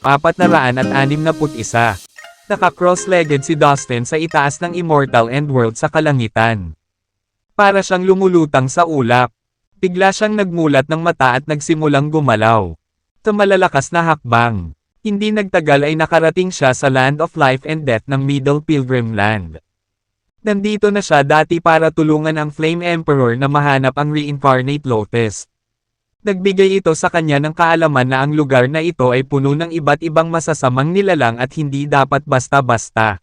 461. Naka-cross-legged si Dustin sa itaas ng Immortal End World sa kalangitan. Para siyang lumulutang sa ulap. Bigla siyang nagmulat ng mata at nagsimulang gumalaw. Sa malalakas na hakbang. Hindi nagtagal ay nakarating siya sa Land of Life and Death ng Middle Pilgrim Land. Nandito na siya dati para tulungan ang Flame Emperor na mahanap ang Reincarnate Lotus. Nagbigay ito sa kanya ng kaalaman na ang lugar na ito ay puno ng iba't ibang masasamang nilalang at hindi dapat basta-basta.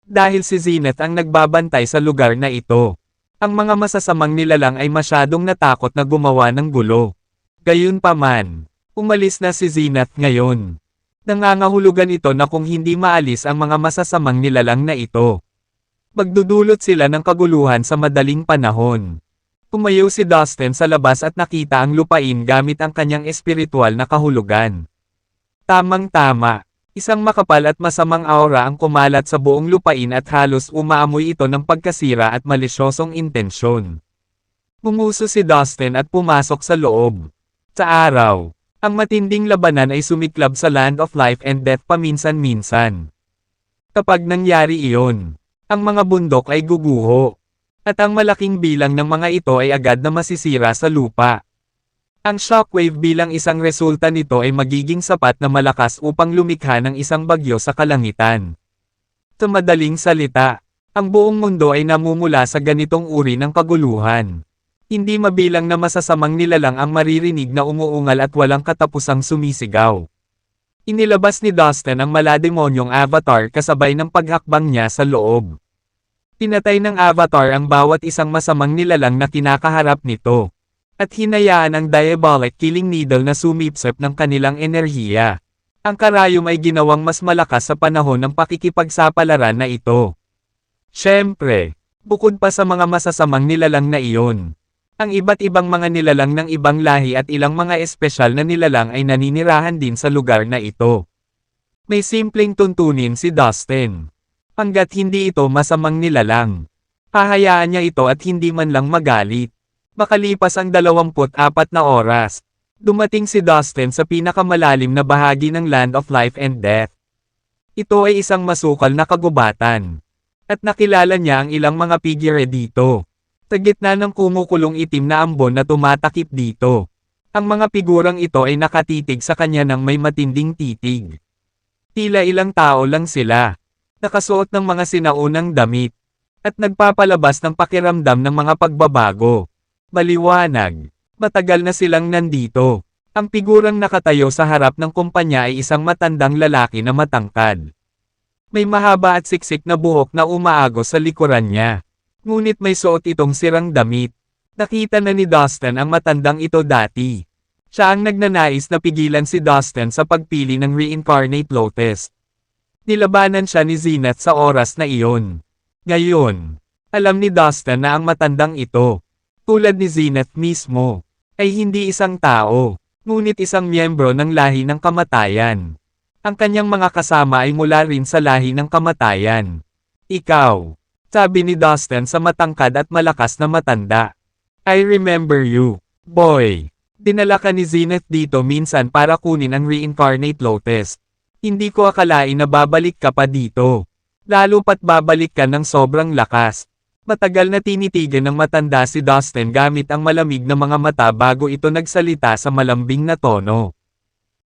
Dahil si Zenith ang nagbabantay sa lugar na ito. Ang mga masasamang nilalang ay masyadong natakot na gumawa ng gulo. Gayunpaman, umalis na si Zenith ngayon. Nangangahulugan ito na kung hindi maalis ang mga masasamang nilalang na ito, magdudulot sila ng kaguluhan sa madaling panahon. Tumayo si Dustin sa labas at nakita ang lupain gamit ang kanyang espiritual na kahulugan. Tamang-tama, isang makapal at masamang aura ang kumalat sa buong lupain at halos umaamoy ito ng pagkasira at malisyosong intensyon. Pumuso si Dustin at pumasok sa loob. Sa araw, ang matinding labanan ay sumiklab sa Land of Life and Death paminsan-minsan. Kapag nangyari iyon, ang mga bundok ay guguho. At ang malaking bilang ng mga ito ay agad na masisira sa lupa. Ang shockwave bilang isang resulta nito ay magiging sapat na malakas upang lumikha ng isang bagyo sa kalangitan. Sa madaling salita, ang buong mundo ay namumula sa ganitong uri ng kaguluhan. Hindi mabilang na masasamang nilalang ang maririnig na umuungal at walang katapusang sumisigaw. Inilabas ni Dustin ang malademonyong avatar kasabay ng paghakbang niya sa loob. Pinatay ng avatar ang bawat isang masamang nilalang na kinakaharap nito. At hinayaan ang diabolic killing needle na sumipsip ng kanilang enerhiya. Ang karayom ay ginawang mas malakas sa panahon ng pakikipagsapalaran na ito. Siyempre, bukod pa sa mga masasamang nilalang na iyon, ang iba't ibang mga nilalang ng ibang lahi at ilang mga espesyal na nilalang ay naninirahan din sa lugar na ito. May simpleng tuntunin si Dustin. Hanggat hindi ito masamang nilalang, hahayaan niya ito at hindi man lang magalit. Makalipas ang 24 na oras, dumating si Dustin sa pinakamalalim na bahagi ng Land of Life and Death. Ito ay isang masukal na kagubatan. At nakilala niya ang ilang mga figure dito. Sa gitna ng kumukulong itim na ambon na tumatakip dito. Ang mga figurang ito ay nakatitig sa kanya ng may matinding titig. Tila ilang tao lang sila. Nakasuot ng mga sinaunang damit, at nagpapalabas ng pakiramdam ng mga pagbabago. Maliwanag, matagal na silang nandito. Ang figurang nakatayo sa harap ng kumpanya ay isang matandang lalaki na matangkad. May mahaba at siksik na buhok na umaagos sa likuran niya. Ngunit may suot itong sirang damit. Nakita na ni Dustin ang matandang ito dati. Siya ang nagnanais na pigilan si Dustin sa pagpili ng Reincarnate Lotus. Nilabanan siya ni Zenith sa oras na iyon. Ngayon, alam ni Dustin na ang matandang ito, tulad ni Zenith mismo, ay hindi isang tao, ngunit isang miyembro ng lahi ng kamatayan. Ang kanyang mga kasama ay mula rin sa lahi ng kamatayan. Ikaw, sabi ni Dustin sa matangkad at malakas na matanda. I remember you, boy. Dinala ka ni Zenith dito minsan para kunin ang Reincarnate Lotus. Hindi ko akalain na babalik ka pa dito. Lalo pat babalik ka ng sobrang lakas. Matagal na tinitigan ng matanda si Dustin gamit ang malamig na mga mata bago ito nagsalita sa malambing na tono.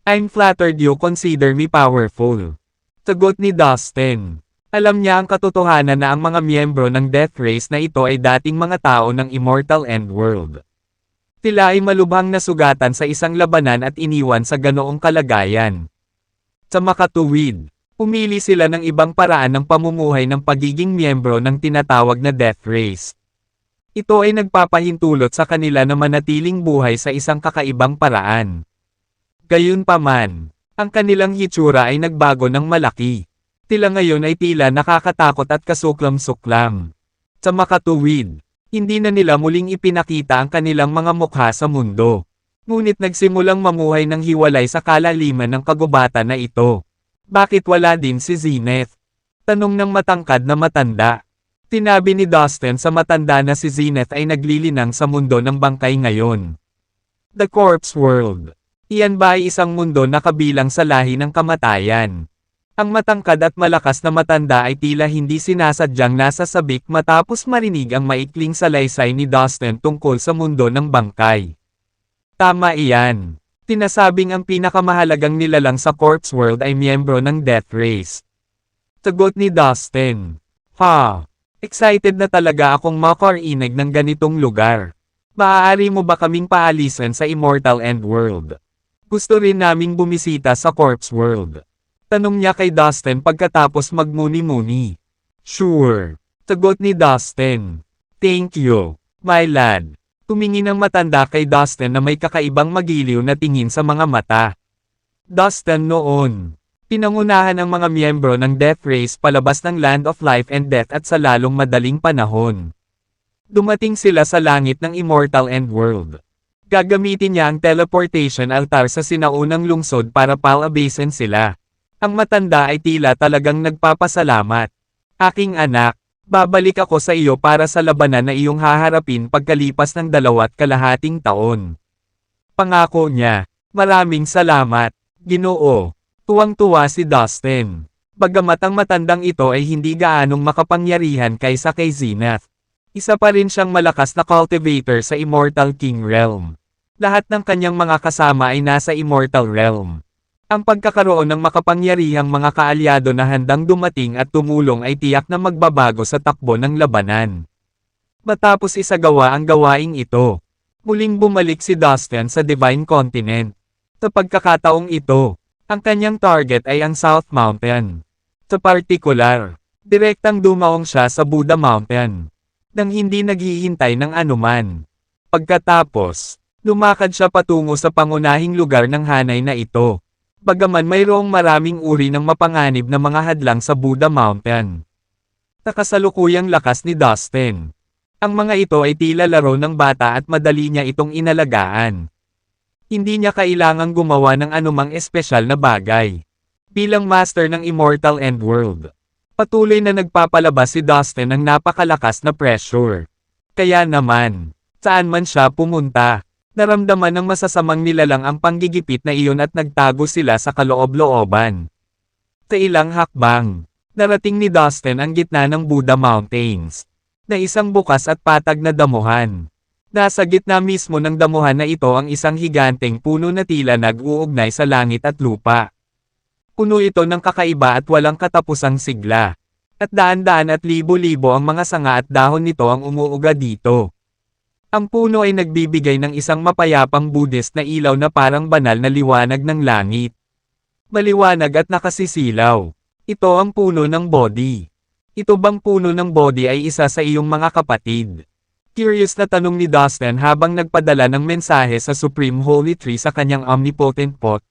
I'm flattered you consider me powerful. Sagot ni Dustin. Alam niya ang katotohanan na ang mga miyembro ng Death Race na ito ay dating mga tao ng Immortal End World. Sila ay malubhang nasugatan sa isang labanan at iniwan sa ganoong kalagayan. Sa makatuwid, pumili sila ng ibang paraan ng pamumuhay ng pagiging miyembro ng tinatawag na Death Race. Ito ay nagpapahintulot sa kanila na manatiling buhay sa isang kakaibang paraan. Gayunpaman, ang kanilang hitsura ay nagbago ng malaki. Sila ngayon ay tila nakakatakot at kasuklam-suklam. Sa makatuwid, hindi na nila muling ipinakita ang kanilang mga mukha sa mundo. Ngunit nagsimulang mamuhay ng hiwalay sa kalaliman ng kagubatan na ito. Bakit wala din si Zenith? Tanong ng matangkad na matanda. Tinabi ni Dustin sa matanda na si Zenith ay naglilinang sa mundo ng bangkay ngayon. The Corpse World. Iyan ba ay isang mundo na kabilang sa lahi ng kamatayan? Ang matangkad at malakas na matanda ay tila hindi sinasadyang nasa sabik matapos marinig ang maikling salaysay ni Dustin tungkol sa mundo ng bangkay. Tama iyan. Tinasabing ang pinakamahalagang nilalang sa corpse world ay miyembro ng death race. Sagot ni Dustin. Ha! Excited na talaga akong makarinig ng ganitong lugar. Maaari mo ba kaming paalisan sa Immortal End World? Gusto rin naming bumisita sa corpse world. Tanong niya kay Dustin pagkatapos magmuni-muni. Sure. Sagot ni Dustin. Thank you, my lad. Tumingin ang matanda kay Dustin na may kakaibang magiliw na tingin sa mga mata. Dustin noon. Pinangunahan ang mga miyembro ng Death Race palabas ng Land of Life and Death at sa lalong madaling panahon. Dumating sila sa langit ng Immortal End World. Gagamitin niya ang teleportation altar sa sinaunang lungsod para palabasin sila. Ang matanda ay tila talagang nagpapasalamat. Aking anak, babalik ako sa iyo para sa labanan na iyong haharapin pagkalipas ng 2.5 taon. Pangako niya. Maraming salamat, Ginoo. Tuwang-tuwa si Dustin. Bagamat ang matandang ito ay hindi gaanong makapangyarihan kaysa kay Zenith. Isa pa rin siyang malakas na cultivator sa Immortal King Realm. Lahat ng kanyang mga kasama ay nasa Immortal Realm. Ang pagkakaroon ng makapangyarihang mga kaalyado na handang dumating at tumulong ay tiyak na magbabago sa takbo ng labanan. Matapos isagawa ang gawaing ito, muling bumalik si Dustin sa Divine Continent. Sa pagkakataong ito, ang kanyang target ay ang South Mountain. Sa partikular, direktang dumaong siya sa Buddha Mountain, nang hindi naghihintay ng anuman. Pagkatapos, lumakad siya patungo sa pangunahing lugar ng hanay na ito. Bagaman mayroong maraming uri ng mapanganib na mga hadlang sa Buddha Mountain. Nakasalukuyang lakas ni Dustin. Ang mga ito ay tila laro ng bata at madali niya itong inalagaan. Hindi niya kailangang gumawa ng anumang espesyal na bagay. Bilang master ng Immortal End World, patuloy na nagpapalabas si Dustin ng napakalakas na pressure. Kaya naman, saan man siya pumunta, naramdaman ng masasamang nilalang ang panggigipit na iyon at nagtago sila sa kaloob-looban. Sa ilang hakbang, narating ni Dustin ang gitna ng Buddha Mountains, na isang bukas at patag na damuhan. Nasa gitna mismo ng damuhan na ito ang isang higanteng puno na tila nag-uugnay sa langit at lupa. Puno ito ng kakaiba at walang katapusang sigla. At daan-daan at libo-libo ang mga sanga at dahon nito ang umuuga dito. Ang puno ay nagbibigay ng isang mapayapang Buddhist na ilaw na parang banal na liwanag ng langit. Maliwanag at nakasisilaw. Ito ang puno ng Bodhi. Ito bang puno ng Bodhi ay isa sa iyong mga kapatid? Curious na tanong ni Dustin habang nagpadala ng mensahe sa Supreme Holy Tree sa kanyang omnipotent pot.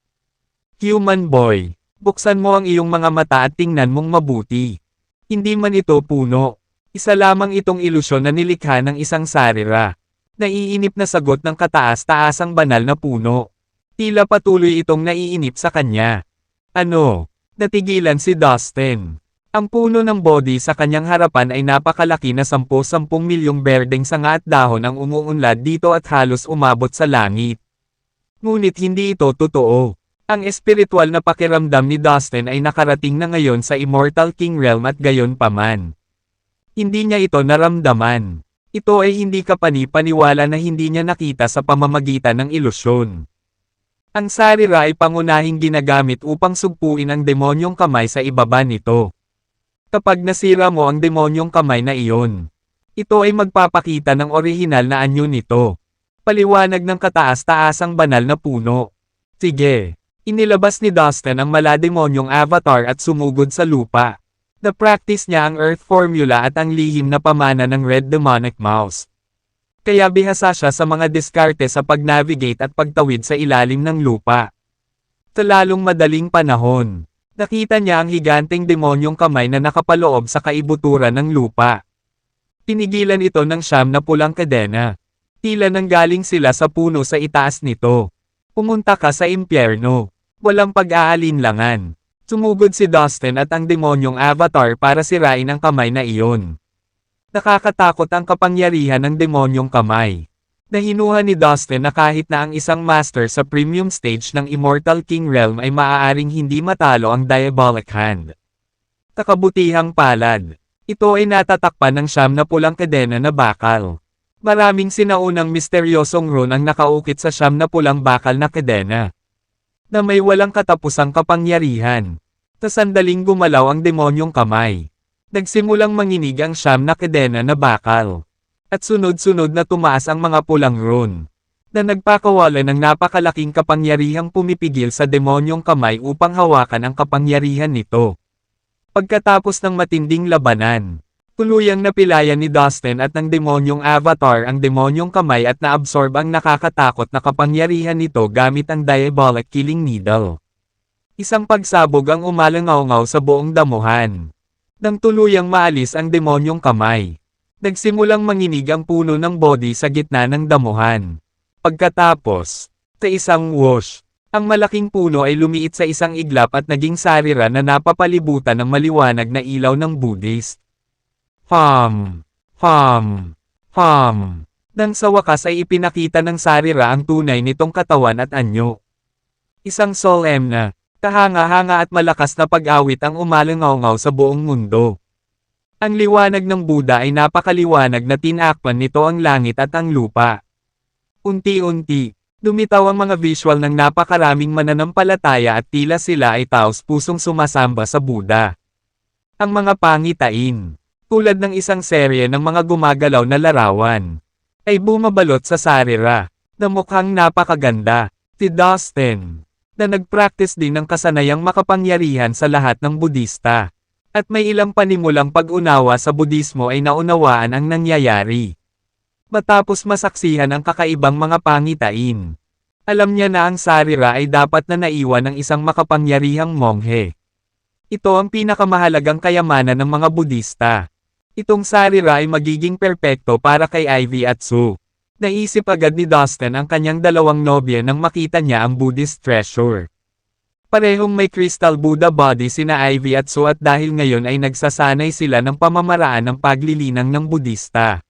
Human boy, buksan mo ang iyong mga mata at tingnan mong mabuti. Hindi man ito puno. Isa lamang itong ilusyon na nilikha ng isang sarira. Naiinip na sagot ng kataas-taasang banal na puno. Tila patuloy itong naiinip sa kanya. Ano? Natigilan si Dustin. Ang puno ng Bodhi sa kanyang harapan ay napakalaki na 10 milyong berdeng sanga at dahon ang umuunlad dito at halos umabot sa langit. Ngunit hindi ito totoo. Ang espiritual na pakiramdam ni Dustin ay nakarating na ngayon sa Immortal King Realm at gayon paman. Hindi niya ito naramdaman. Ito ay hindi kapani-paniwala na hindi niya nakita sa pamamagitan ng ilusyon. Ang sarira ay pangunahing ginagamit upang sugpuin ang demonyong kamay sa ibaba nito. Kapag nasira mo ang demonyong kamay na iyon, ito ay magpapakita ng orihinal na anyo nito. Paliwanag ng kataas-taasang banal na puno. Sige, inilabas ni Dustin ang malademonyong avatar at sumugod sa lupa. Na-practice niya ang Earth Formula at ang lihim na pamana ng Red Demonic Mouse. Kaya bihasa siya sa mga diskarte sa pag-navigate at pagtawid sa ilalim ng lupa. Sa lalong madaling panahon, nakita niya ang higanteng demonyong kamay na nakapaloob sa kaibuturan ng lupa. Pinigilan ito ng 9 na pulang kadena. Tila nanggaling sila sa puno sa itaas nito. Pumunta ka sa impyerno. Walang pag-aalinlangan. Sumugod si Dustin at ang demonyong avatar para sirain ang kamay na iyon. Nakakatakot ang kapangyarihan ng demonyong kamay. Nahinuha ni Dustin na kahit na ang isang master sa premium stage ng Immortal King Realm ay maaaring hindi matalo ang Diabolic Hand. Takabutihang palad. Ito ay natatakpan ng 9 na pulang kadena na bakal. Maraming sinaunang misteryosong rune ang nakaukit sa 9 na pulang bakal na kadena, na may walang katapusang kapangyarihan. Sa sandaling gumalaw ang demonyong kamay. Nagsimulang manginig ang 9 na kadena na bakal. At sunod-sunod na tumaas ang mga pulang rune, na nagpakawala ng napakalaking kapangyarihang pumipigil sa demonyong kamay upang hawakan ang kapangyarihan nito. Pagkatapos ng matinding labanan, tuluyang napilayan ni Dustin at ng demonyong avatar ang demonyong kamay at naabsorb ang nakakatakot na kapangyarihan nito gamit ang Diabolic Killing Needle. Isang pagsabog ang umalangaw-ngaw sa buong damuhan. Nang tuluyang maalis ang demonyong kamay, nagsimulang manginig ang puno ng body sa gitna ng damuhan. Pagkatapos, sa isang whoosh, ang malaking puno ay lumiit sa isang iglap at naging sarira na napapalibutan ng maliwanag na ilaw ng Buddhist. Nang sa wakas ay ipinakita ng sarira ang tunay nitong katawan at anyo. Isang solemn na, kahanga-hanga at malakas na pag-awit ang umalangaw-ngaw sa buong mundo. Ang liwanag ng Buddha ay napakaliwanag na tinakpan nito ang langit at ang lupa. Unti-unti, lumitaw ang mga visual ng napakaraming mananampalataya at tila sila ay taos-pusong sumasamba sa Buddha. Ang mga pangitain, tulad ng isang serye ng mga gumagalaw na larawan, ay bumabalot sa sarira, na mukhang napakaganda. Si Dustin, na nag-practice din ng kasanayang makapangyarihan sa lahat ng Budista. At may ilang panimulang pag-unawa sa Budismo ay naunawaan ang nangyayari. Matapos masaksihan ang kakaibang mga pangitain, alam niya na ang sarira ay dapat na naiwan ng isang makapangyarihang monghe. Ito ang pinakamahalagang kayamanan ng mga Budista. Itong sarira ay magiging perpekto para kay Ivy at Sue. Naisip agad ni Dustin ang kanyang dalawang nobya nang makita niya ang Buddhist treasure. Parehong may crystal Buddha body sina Ivy at Sue at dahil ngayon ay nagsasanay sila ng pamamaraan ng paglilinang ng Budista.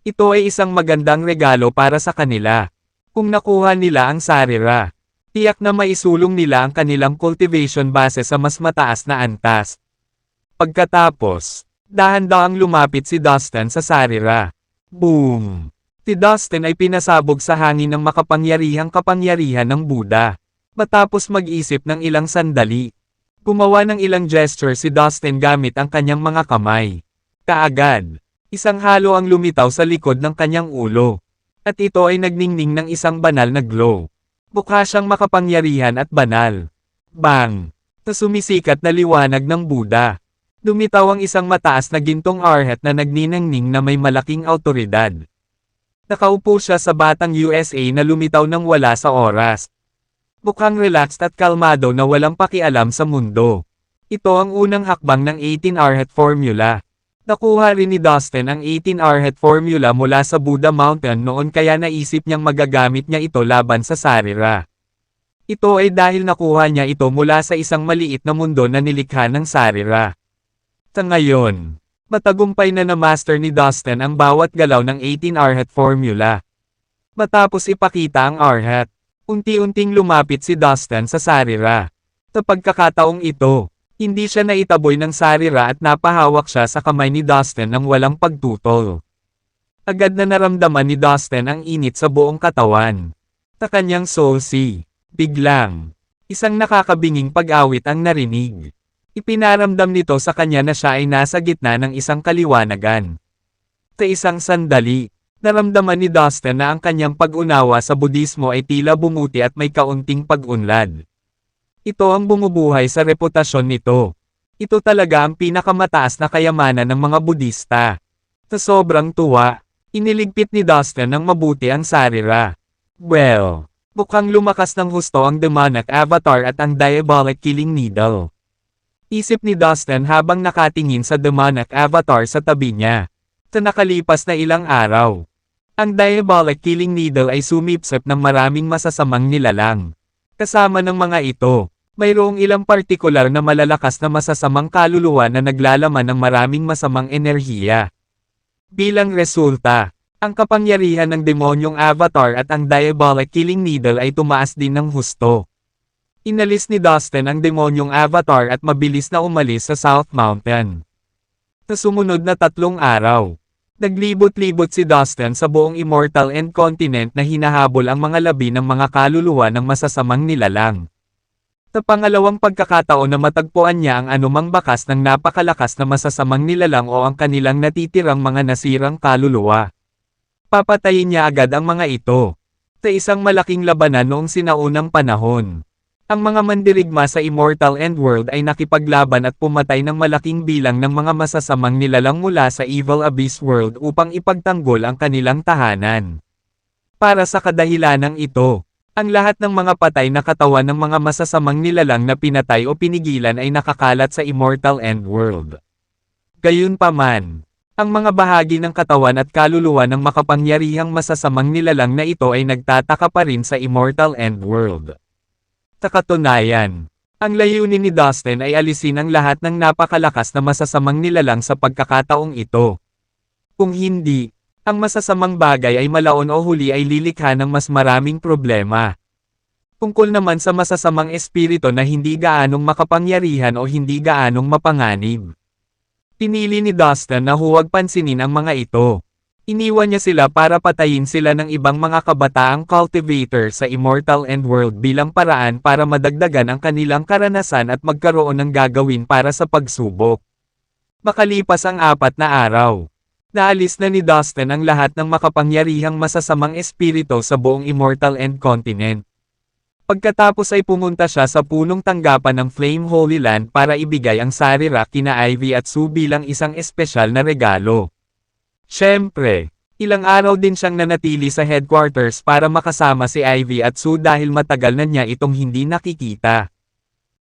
Ito ay isang magandang regalo para sa kanila. Kung nakuha nila ang sarira, tiyak na maisulong nila ang kanilang cultivation base sa mas mataas na antas. Pagkatapos, dahan-dahang lumapit si Dustin sa sarira. Boom! Si Dustin ay pinasabog sa hangin ng makapangyarihang kapangyarihan ng Buddha. Matapos mag-isip ng ilang sandali, gumawa ng ilang gesture si Dustin gamit ang kanyang mga kamay. Kaagad, isang halo ang lumitaw sa likod ng kanyang ulo. At ito ay nagningning ng isang banal na glow. Mukha siyang makapangyarihan at banal. Bang! Sa sumisikat na liwanag ng Buddha, lumitaw ang isang mataas na gintong arhat na nagniningning na may malaking awtoridad. Nakaupo siya sa batang USA na lumitaw nang wala sa oras. Mukhang relaxed at kalmado na walang pakialam sa mundo. Ito ang unang hakbang ng 18 Arhat Formula. Nakuha rin ni Dustin ang 18 Arhat Formula mula sa Buddha Mountain noon kaya naisip niyang magagamit niya ito laban sa sarira. Ito ay dahil nakuha niya ito mula sa isang maliit na mundo na nilikha ng sarira. Sa ngayon, matagumpay na na-master ni Dustin ang bawat galaw ng 18 Arhat Formula. Matapos ipakita ang Arhat, unti-unting lumapit si Dustin sa sarira. Sa pagkakataong ito, hindi siya naitaboy ng sarira at napahawak siya sa kamay ni Dustin ng walang pagtutol. Agad na naramdaman ni Dustin ang init sa buong katawan. Sa kanyang soul sea, biglang, isang nakakabinging pag-awit ang narinig. Ipinaramdam nito sa kanya na siya ay nasa gitna ng isang kaliwanagan. Sa isang sandali, naramdaman ni Dustin na ang kanyang pag-unawa sa Budismo ay tila bumuti at may kaunting pag-unlad. Ito ang bumubuhay sa reputasyon nito. Ito talaga ang pinakamataas na kayamanan ng mga Budista. Sa sobrang tuwa, iniligpit ni Dustin ng mabuti ang sarira. Well, mukhang lumakas ng husto ang demonic avatar at ang Diabolic Killing Needle. Isip ni Dustin habang nakatingin sa demonic avatar sa tabi niya. Sa nakalipas na ilang araw, ang Diabolic Killing Needle ay sumipsip ng maraming masasamang nilalang. Kasama ng mga ito, mayroong ilang partikular na malalakas na masasamang kaluluwa na naglalaman ng maraming masamang enerhiya. Bilang resulta, Ang kapangyarihan ng demonyong avatar at ang diabolic killing needle ay tumaas din ng husto. Inalis ni Dustin ang demonyong avatar at mabilis na umalis sa South Mountain. Sa sumunod na 3 araw, naglibot-libot si Dustin sa buong Immortal End Continent na hinahabol ang mga labi ng mga kaluluwa ng masasamang nilalang. Sa pangalawang pagkakataon na matagpuan niya ang anumang bakas ng napakalakas na masasamang nilalang o ang kanilang natitirang mga nasirang kaluluwa, papatayin niya agad ang mga ito. Sa isang malaking labanan noong sinaunang panahon, ang mga mandirigma sa Immortal End World ay nakipaglaban at pumatay ng malaking bilang ng mga masasamang nilalang mula sa Evil Abyss World upang ipagtanggol ang kanilang tahanan. Para sa kadahilanang ito, ang lahat ng mga patay na katawan ng mga masasamang nilalang na pinatay o pinigilan ay nakakalat sa Immortal End World. Gayunpaman, ang mga bahagi ng katawan at kaluluwa ng makapangyarihang masasamang nilalang na ito ay nagtataka pa rin sa Immortal End World. Sa katunayan, ang layunin ni Dustin ay alisin ang lahat ng napakalakas na masasamang nilalang sa pagkakataong ito. Kung hindi, ang masasamang bagay ay malaon o huli ay lilikha ng mas maraming problema. Tungkol naman sa masasamang espiritu na hindi gaanong makapangyarihan o hindi gaanong mapanganib, pinili ni Dustin na huwag pansinin ang mga ito. Iniwan niya sila para patayin sila ng ibang mga kabataang cultivator sa Immortal End World bilang paraan para madagdagan ang kanilang karanasan at magkaroon ng gagawin para sa pagsubok. Makalipas ang 4 na araw, naalis na ni Dustin ang lahat ng makapangyarihang masasamang espiritu sa buong Immortal End Continent. Pagkatapos ay pumunta siya sa punong tanggapan ng Flame Holy Land para ibigay ang sarira kina Ivy at Sue bilang isang espesyal na regalo. Siyempre, ilang araw din siyang nanatili sa headquarters para makasama si Ivy at Sue dahil matagal na niya itong hindi nakikita.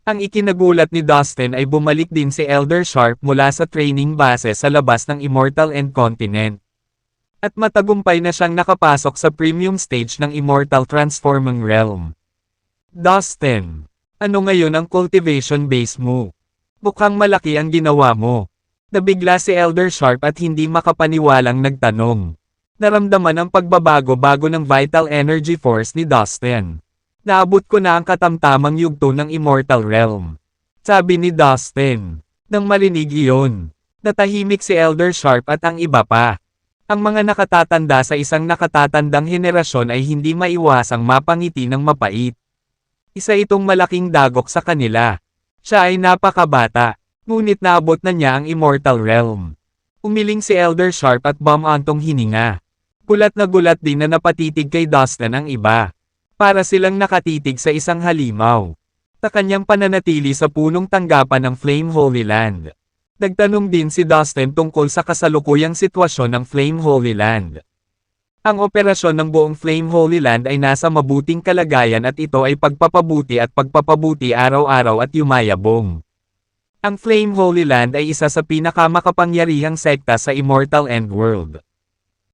Ang ikinagulat ni Dustin ay bumalik din si Elder Sharp mula sa training base sa labas ng Immortal End Continent. At matagumpay na siyang nakapasok sa premium stage ng Immortal Transforming Realm. Dustin, ano ngayon ang cultivation base mo? Mukhang malaki ang ginawa mo. Nabigla si Elder Sharp at hindi makapaniwalang nagtanong. Naramdaman ang pagbabago bago ng vital energy force ni Dustin. Naabot ko na ang katamtamang yugto ng Immortal Realm, sabi ni Dustin. Nang marinig iyon, natahimik si Elder Sharp at ang iba pa. Ang mga nakatatanda sa isang nakatatandang henerasyon ay hindi maiwasang mapangiti ng mapait. Isa itong malaking dagok sa kanila. Siya ay napakabata. Ngunit naabot na niya ang Immortal Realm. Umiling si Elder Sharp at bumantong hininga. Gulat din na napatitig kay Dustin ang iba. Para silang nakatitig sa isang halimaw. Sa kanyang pananatili sa punong tanggapan ng Flame Holy Land. Nagtanong din si Dustin tungkol sa kasalukuyang sitwasyon ng Flame Holy Land. Ang operasyon ng buong Flame Holy Land ay nasa mabuting kalagayan at ito ay pagpapabuti araw-araw at yumayabong. Ang Flame Holy Land ay isa sa pinakamakapangyarihang sekta sa Immortal End World.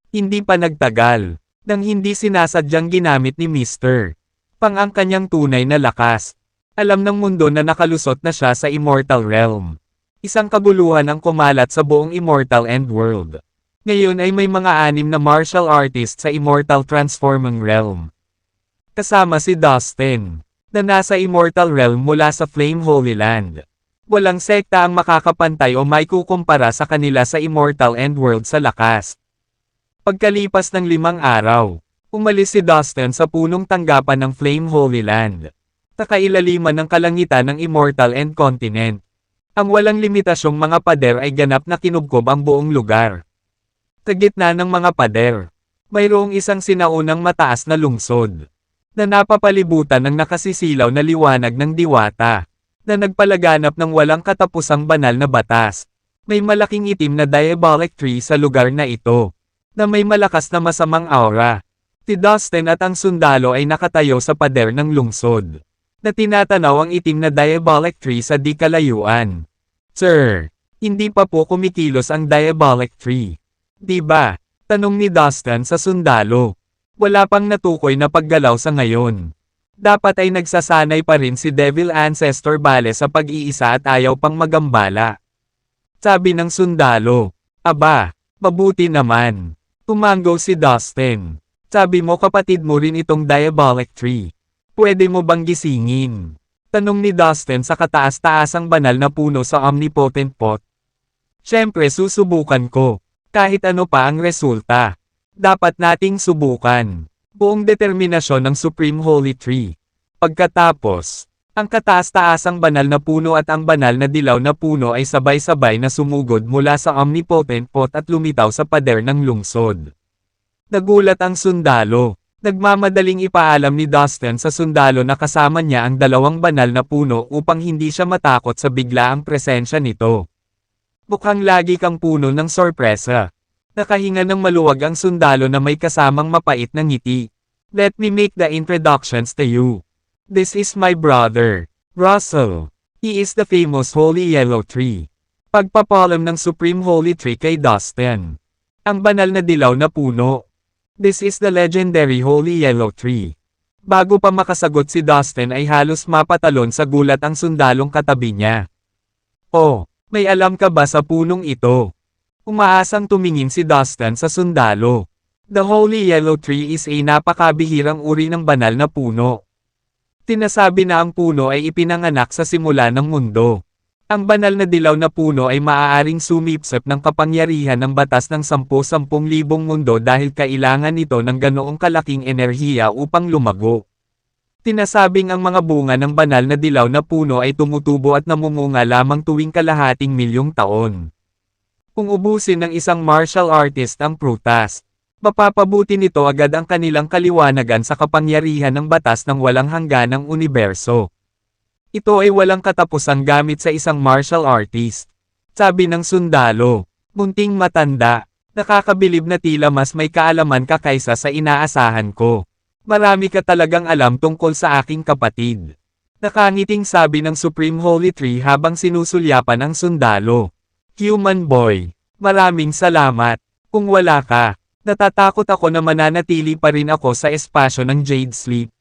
Hindi pa nagtagal, nang hindi sinasadyang ginamit ni Mr. Pang ang kanyang tunay na lakas. Alam ng mundo na nakalusot na siya sa Immortal Realm. Isang kabuluhan ang kumalat sa buong Immortal End World. Ngayon ay may mga 6 na martial artists sa Immortal Transforming Realm. Kasama si Dustin, na nasa Immortal Realm mula sa Flame Holy Land. Walang sekta ang makakapantay o maikukumpara sa kanila sa Immortal End World sa lakas. Pagkalipas ng 5 araw, umalis si Dustin sa punong tanggapan ng Flame Holy Land. Sa kailaliman ng kalangitan ng Immortal End Continent. Ang walang limitasyong mga pader ay ganap na kinubkob ang buong lugar. Sa gitna ng mga pader, mayroong isang sinaunang mataas na lungsod, na napapalibutan ng nakasisilaw na liwanag ng diwata, na nagpalaganap ng walang katapusang banal na batas. May malaking itim na diabolic tree sa lugar na ito, na may malakas na masamang aura. Si Dustin at ang sundalo ay nakatayo sa pader ng lungsod, na tinatanaw ang itim na diabolic tree sa di kalayuan. Sir, hindi pa po kumikilos ang diabolic tree. Di ba? Tanong ni Dustin sa sundalo. Wala pang natukoy na paggalaw sa ngayon. Dapat ay nagsasanay pa rin si Devil Ancestor Bale sa pag-iisa at ayaw pang magambala. Sabi ng sundalo. Aba, mabuti naman. Tumango si Dustin. Sabi mo kapatid mo rin itong diabolic tree. Pwede mo bang gisingin? Tanong ni Dustin sa kataas-taasang banal na puno sa omnipotent pot. Siyempre susubukan ko. Kahit ano pa ang resulta. Dapat nating subukan. Buong determinasyon ng Supreme Holy Tree. Pagkatapos, ang kataas-taasang banal na puno at ang banal na dilaw na puno ay sabay-sabay na sumugod mula sa omnipotent pot at lumitaw sa pader ng lungsod. Nagulat ang sundalo. Nagmamadaling ipaalam ni Dustin sa sundalo na kasama niya ang dalawang banal na puno upang hindi siya matakot sa biglaang presensya nito. Mukhang lagi kang puno ng sorpresa. Nakahinga ng maluwag ang sundalo na may kasamang mapait na ngiti. Let me make the introductions to you. This is my brother, Russell. He is the famous Holy Yellow Tree. Pagpapalam ng Supreme Holy Tree kay Dustin. Ang banal na dilaw na puno. This is the legendary Holy Yellow Tree. Bago pa makasagot si Dustin ay halos mapatalon sa gulat ang sundalong katabi niya. Oh, may alam ka ba sa punong ito? Umaasang tumingin si Dustin sa sundalo. The Holy Yellow Tree is a napakabihirang uri ng banal na puno. Tinasabi na ang puno ay ipinanganak sa simula ng mundo. Ang banal na dilaw na puno ay maaaring sumipsip ng kapangyarihan ng batas ng 10,000 mundo dahil kailangan nito ng ganoong kalaking enerhiya upang lumago. Tinasabing ang mga bunga ng banal na dilaw na puno ay tumutubo at namumunga lamang tuwing kalahating milyong taon. Kung ubusin ng isang martial artist ang prutas, mapapabuti nito agad ang kanilang kaliwanagan sa kapangyarihan ng batas ng walang hangganang universo. Ito ay walang katapusan gamit sa isang martial artist. Sabi ng sundalo, munting matanda, nakakabilib na tila mas may kaalaman ka kaysa sa inaasahan ko. Marami ka talagang alam tungkol sa aking kapatid. Nakangiting sabi ng Supreme Holy Tree habang sinusulyapan ang sundalo. Human boy, maraming salamat. Kung wala ka, natatakot ako na mananatili pa rin ako sa espasyo ng Jade Sleep.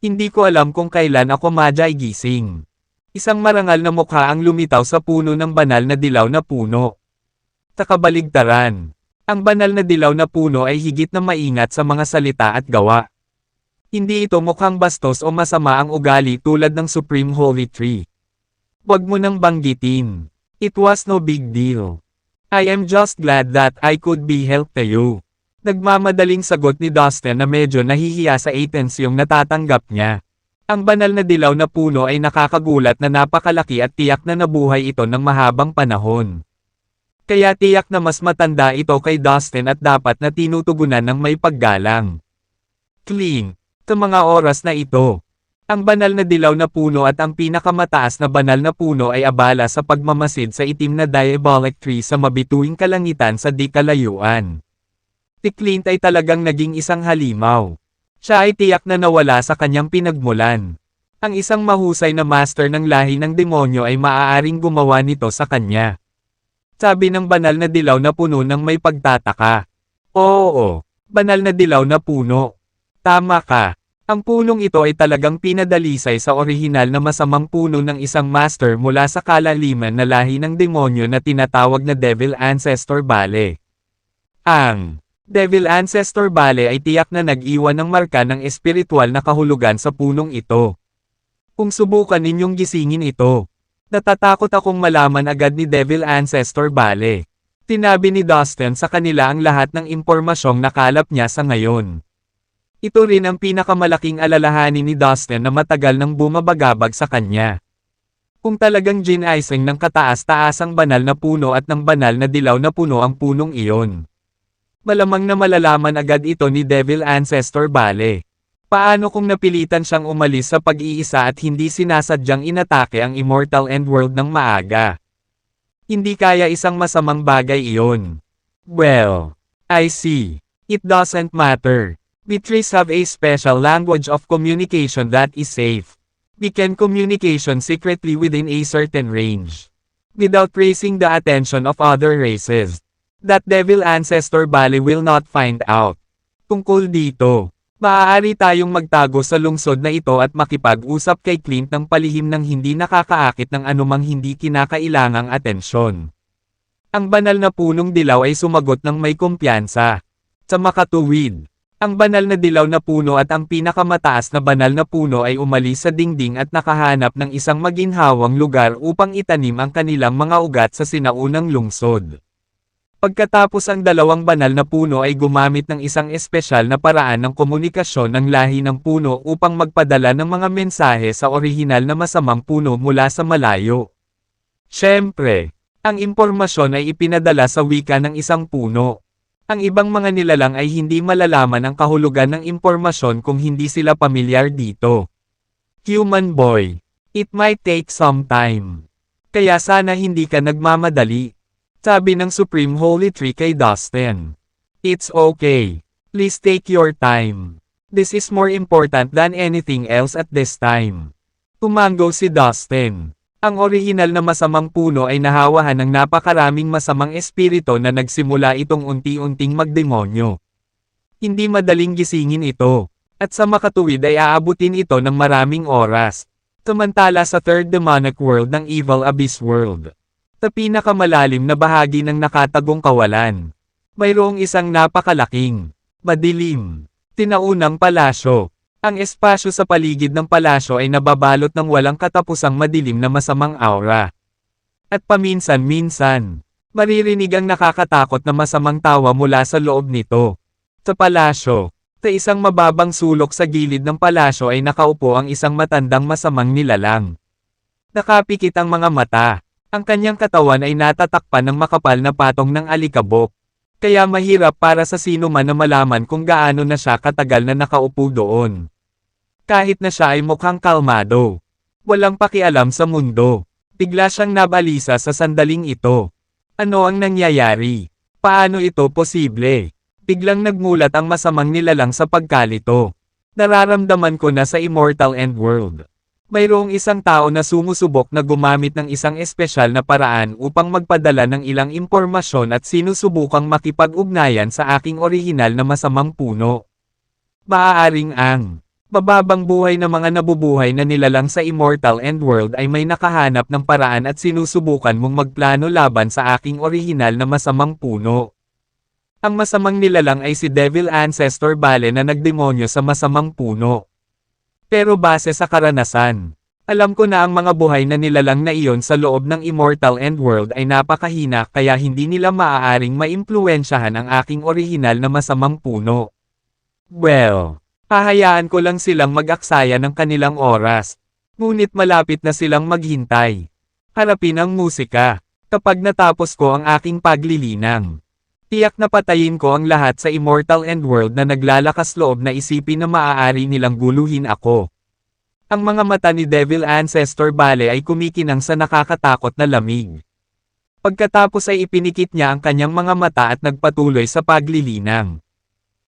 Hindi ko alam kung kailan ako gising. Isang marangal na mukha ang lumitaw sa puno ng banal na dilaw na puno. Takabaligtaran. Ang banal na dilaw na puno ay higit na maingat sa mga salita at gawa. Hindi ito mukhang bastos o masama ang ugali tulad ng Supreme Holy Tree. Huwag mo nang banggitin. It was no big deal. I am just glad that I could be help to you. Nagmamadaling sagot ni Dustin na medyo nahihiya sa atensyong natatanggap niya. Ang banal na dilaw na puno ay nakakagulat na napakalaki at tiyak na nabuhay ito ng mahabang panahon. Kaya tiyak na mas matanda ito kay Dustin at dapat na tinutugunan ng may paggalang. Clean. Sa mga oras na ito, ang banal na dilaw na puno at ang pinakamataas na banal na puno ay abala sa pagmamasid sa itim na diabolic tree sa mabituing kalangitan sa di kalayuan. Si Clint ay talagang naging isang halimaw. Siya ay tiyak na nawala sa kanyang pinagmulan. Ang isang mahusay na master ng lahi ng demonyo ay maaaring gumawa nito sa kanya. Sabi ng banal na dilaw na puno ng may pagtataka. Oo, banal na dilaw na puno. Tama ka. Ang punong ito ay talagang pinadalisay sa orihinal na masamang puno ng isang master mula sa kalaliman na lahi ng demonyo na tinatawag na Devil Ancestor Bale. Ang Devil Ancestor Bale ay tiyak na nag-iwan ng marka ng espiritual na kahulugan sa punong ito. Kung subukan ninyong gisingin ito, natatakot akong malaman agad ni Devil Ancestor Bale. Tinabi ni Dustin sa kanila ang lahat ng impormasyong nakalap niya sa ngayon. Ito rin ang pinakamalaking alalahanin ni Dustin na matagal nang bumabagabag sa kanya. Kung talagang gin-icing ng kataas-taasang banal na puno at ng banal na dilaw na puno ang punong iyon. Malamang na malalaman agad ito ni Devil Ancestor Bale. Paano kung napilitan siyang umalis sa pag-iisa at hindi sinasadyang inatake ang Immortal Endworld ng maaga? Hindi kaya isang masamang bagay iyon. Well, I see. It doesn't matter. We trees have a special language of communication that is safe. We can communication secretly within a certain range. Without raising the attention of other races. That Devil Ancestor Bale will not find out. Tungkol dito, maaari tayong magtago sa lungsod na ito at makipag-usap kay Clint ng palihim ng hindi nakakaakit ng anumang hindi kinakailangang atensyon. Ang banal na punong dilaw ay sumagot ng may kumpiyansa. Sa makatuwid, ang banal na dilaw na puno at ang pinakamataas na banal na puno ay umalis sa dingding at nakahanap ng isang maginhawang lugar upang itanim ang kanilang mga ugat sa sinaunang lungsod. Pagkatapos ang dalawang banal na puno ay gumamit ng isang espesyal na paraan ng komunikasyon ng lahi ng puno upang magpadala ng mga mensahe sa orihinal na masamang puno mula sa malayo. Siyempre, ang impormasyon ay ipinadala sa wika ng isang puno. Ang ibang mga nilalang ay hindi malalaman ang kahulugan ng impormasyon kung hindi sila pamilyar dito. Human boy, it might take some time. Kaya sana hindi ka nagmamadali. Sabi ng Supreme Holy Tree kay Dustin. It's okay. Please take your time. This is more important than anything else at this time. Tumango si Dustin. Ang orihinal na masamang puno ay nahawahan ng napakaraming masamang espiritu na nagsimula itong unti-unting magdemonyo. Hindi madaling gisingin ito, at sa makatuwid ay aabutin ito ng maraming oras. Samantala sa third demonic world ng Evil Abyss World, sa pinakamalalim na bahagi ng nakatagong kawalan, mayroong isang napakalaking, madilim, tinaunang palasyo. Ang espasyo sa paligid ng palasyo ay nababalot ng walang katapusang madilim na masamang aura. At paminsan-minsan, maririnig ang nakakatakot na masamang tawa mula sa loob nito. Sa palasyo, sa isang mababang sulok sa gilid ng palasyo ay nakaupo ang isang matandang masamang nilalang. Nakapikit ang mga mata, ang kanyang katawan ay natatakpan ng makapal na patong ng alikabok. Kaya mahirap para sa sino man na malaman kung gaano na siya katagal na nakaupo doon. Kahit na siya ay mukhang kalmado, walang pakialam sa mundo, bigla siyang nabalisa sa sandaling ito. Ano ang nangyayari? Paano ito posible? Biglang nagmulat ang masamang nilalang sa pagkalito. Nararamdaman ko na sa Immortal End World, mayroong isang tao na sumusubok na gumamit ng isang espesyal na paraan upang magpadala ng ilang impormasyon at sinusubukang makipag-ugnayan sa aking orihinal na masamang puno. Maaaring ang mababang buhay na mga nabubuhay na nilalang sa Immortal End World ay may nakahanap ng paraan at sinusubukan mong magplano laban sa aking orihinal na masamang puno. Ang masamang nilalang ay si Devil Ancestor Bale na nagdemonyo sa masamang puno. Pero base sa karanasan, alam ko na ang mga buhay na nilalang na iyon sa loob ng Immortal End World ay napakahina kaya hindi nila maaaring maimpluwensyahan ang aking orihinal na masamang puno. Well, hahayaan ko lang silang mag-aksaya ng kanilang oras. Ngunit malapit na silang maghintay. Harapin ang musika. Kapag natapos ko ang aking paglilinang, tiyak na patayin ko ang lahat sa Immortal End World na naglalakas loob na isipin na maaari nilang guluhin ako. Ang mga mata ni Devil Ancestor Bale ay kumikinang sa nakakatakot na lamig. Pagkatapos ay ipinikit niya ang kanyang mga mata at nagpatuloy sa paglilinang.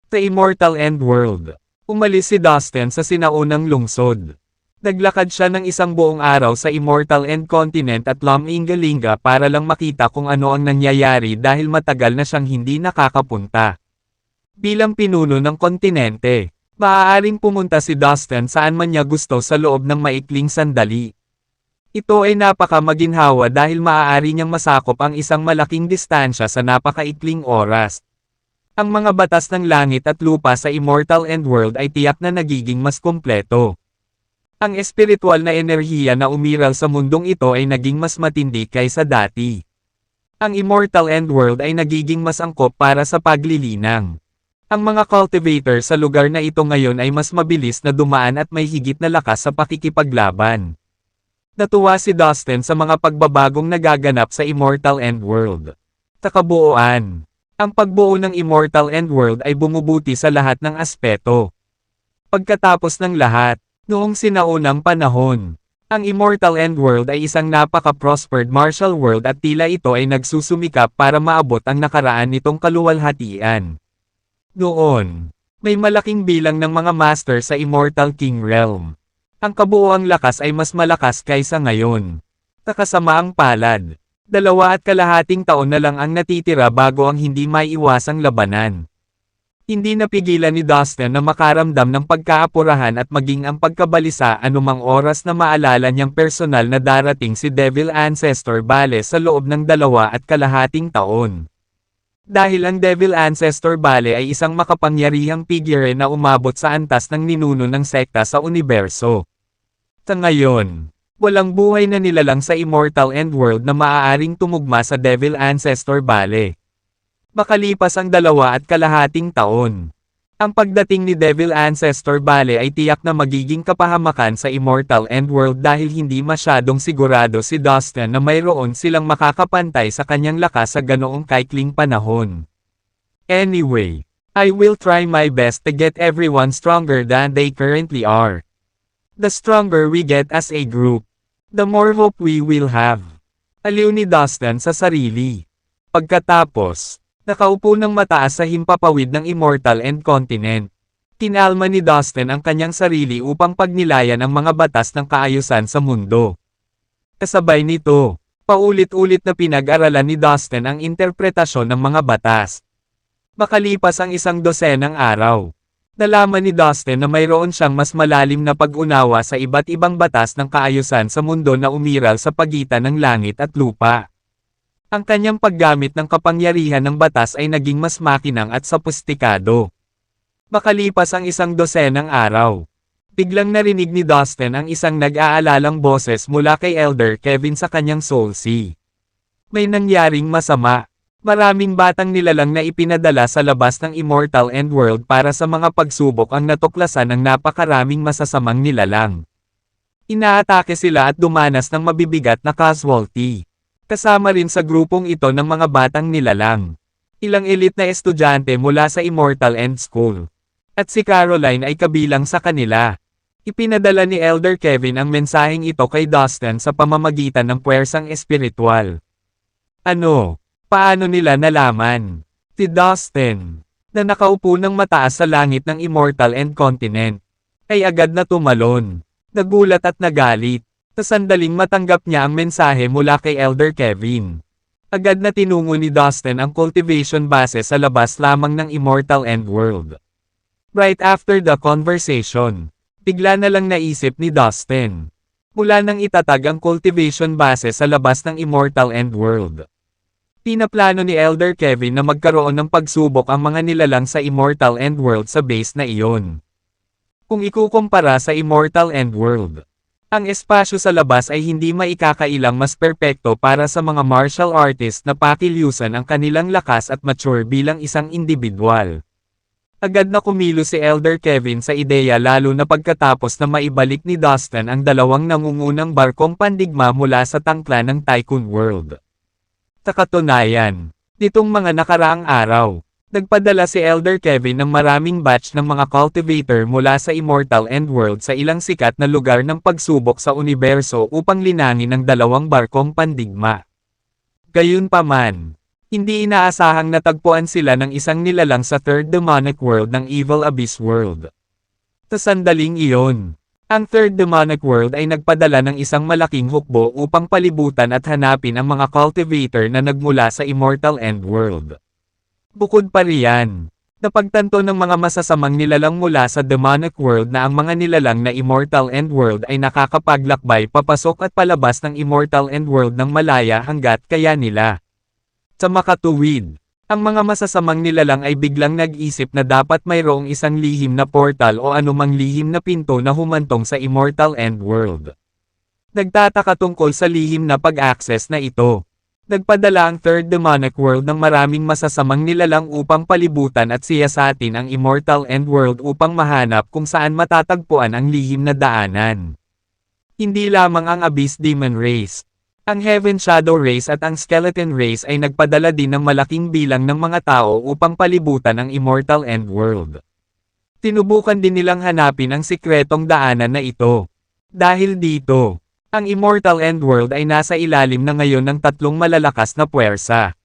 Sa Immortal End World, umalis si Dustin sa sinaunang lungsod. Naglakad siya ng isang buong araw sa Immortal End Continent at Lam-Ingalinga para lang makita kung ano ang nangyayari dahil matagal na siyang hindi nakakapunta. Bilang pinuno ng kontinente, maaaring pumunta si Dustin saan man niya gusto sa loob ng maikling sandali. Ito ay napaka-maginhawa dahil maaari niyang masakop ang isang malaking distansya sa napakaikling oras. Ang mga batas ng langit at lupa sa Immortal End World ay tiyak na nagiging mas kumpleto. Ang espiritual na enerhiya na umiral sa mundong ito ay naging mas matindi kaysa dati. Ang Immortal End World ay nagiging mas angkop para sa paglilinang. Ang mga cultivator sa lugar na ito ngayon ay mas mabilis na dumaan at may higit na lakas sa pakikipaglaban. Natuwa si Dustin sa mga pagbabagong nagaganap sa Immortal End World. Sa kabuuan, ang pagbuo ng Immortal End World ay bumubuti sa lahat ng aspeto. Pagkatapos ng lahat, noong sinaunang panahon, ang Immortal End World ay isang napaka-prospered martial world at tila ito ay nagsusumikap para maabot ang nakaraan nitong kaluwalhatian. Noon, may malaking bilang ng mga master sa Immortal King Realm. Ang kabuoang lakas ay mas malakas kaysa ngayon. Sa kasamaang palad, 2.5 taon na lang ang natitira bago ang hindi maiiwasang labanan. Hindi napigilan ni Dustin na makaramdam ng pagkaapurahan at maging ang pagkabalisa anumang oras na maalala niyang personal na darating si Devil Ancestor Bale sa loob ng 2.5 taon. Dahil ang Devil Ancestor Bale ay isang makapangyarihang figure na umabot sa antas ng ninuno ng sekta sa universo. Sa ngayon, walang buhay na nilalang sa Immortal End World na maaaring tumugma sa Devil Ancestor Bale. Makalipas ang 2.5 taon. Ang pagdating ni Devil Ancestor Bale ay tiyak na magiging kapahamakan sa Immortal End World dahil hindi masyadong sigurado si Dustin na mayroon silang makakapantay sa kanyang lakas sa ganoong kaikling panahon. Anyway, I will try my best to get everyone stronger than they currently are. The stronger we get as a group, the more hope we will have. Aliw ni Dustin sa sarili. Pagkatapos, nakaupo ng mataas sa himpapawid ng Immortal End Continent. Kinalma ni Dustin ang kanyang sarili upang pagnilayan ang mga batas ng kaayusan sa mundo. Kasabay nito, paulit-ulit na pinag-aralan ni Dustin ang interpretasyon ng mga batas. Makalipas ang 12 araw, nalaman ni Dustin na mayroon siyang mas malalim na pag-unawa sa iba't ibang batas ng kaayusan sa mundo na umiral sa pagitan ng langit at lupa. Ang kanyang paggamit ng kapangyarihan ng batas ay naging mas makinang at sopistikado. Makalipas ang 12 araw, biglang narinig ni Dustin ang isang nag-aalalang boses mula kay Elder Kevin sa kanyang soul sea. May nangyaring masama. Maraming batang nilalang na ipinadala sa labas ng Immortal End World para sa mga pagsubok ang natuklasan ng napakaraming masasamang nilalang. Inaatake sila at dumanas ng mabibigat na casualty. Kasama rin sa grupong ito ng mga batang nilalang. Ilang elite na estudyante mula sa Immortal End School. At si Caroline ay kabilang sa kanila. Ipinadala ni Elder Kevin ang mensaheng ito kay Dustin sa pamamagitan ng puwersang espiritual. Ano? Paano nila nalaman? Si Dustin, na nakaupo ng mataas sa langit ng Immortal End Continent, ay agad na tumalon. Nagulat at nagalit. Sa sandaling matanggap niya ang mensahe mula kay Elder Kevin. Agad na tinungo ni Dustin ang cultivation base sa labas lamang ng Immortal End World. Right after the conversation, bigla na lang naisip ni Dustin. Mula nang itatag ang cultivation base sa labas ng Immortal End World. Pinaplano ni Elder Kevin na magkaroon ng pagsubok ang mga nilalang sa Immortal End World sa base na iyon. Kung ikukumpara sa Immortal End World, ang espasyo sa labas ay hindi maikakailang mas perpekto para sa mga martial artist na pakilyusan ang kanilang lakas at mature bilang isang individual. Agad na kumilos si Elder Kevin sa ideya lalo na pagkatapos na maibalik ni Dustin ang dalawang nangungunang barkong pandigma mula sa tangkla ng Tycoon World. Sa katunayan, nitong mga nakaraang araw, nagpadala si Elder Kevin ng maraming batch ng mga cultivator mula sa Immortal End World sa ilang sikat na lugar ng pagsubok sa universo upang linangin ang dalawang barkong pandigma. Gayunpaman, hindi inaasahang natagpuan sila ng isang nilalang sa Third Demonic World ng Evil Abyss World. Sa sandaling iyon, ang Third Demonic World ay nagpadala ng isang malaking hukbo upang palibutan at hanapin ang mga cultivator na nagmula sa Immortal End World. Bukod pa riyan, napagtanto ng mga masasamang nilalang mula sa Demonic World na ang mga nilalang na Immortal End World ay nakakapaglakbay papasok at palabas ng Immortal End World ng malaya hanggat kaya nila. Sa makatuwid, ang mga masasamang nilalang ay biglang nag-isip na dapat mayroong isang lihim na portal o anumang lihim na pinto na humantong sa Immortal End World. Nagtataka tungkol sa lihim na pag-access na ito. Nagpadala ang Third Demonic World ng maraming masasamang nilalang upang palibutan at siyasatin ang Immortal End World upang mahanap kung saan matatagpuan ang lihim na daanan. Hindi lamang ang Abyss Demon Race, ang Heaven Shadow Race at ang Skeleton Race ay nagpadala din ng malaking bilang ng mga tao upang palibutan ang Immortal End World. Tinubukan din nilang hanapin ang sikretong daanan na ito. Dahil dito, ang Immortal End World ay nasa ilalim na ngayon ng tatlong malalakas na puwersa.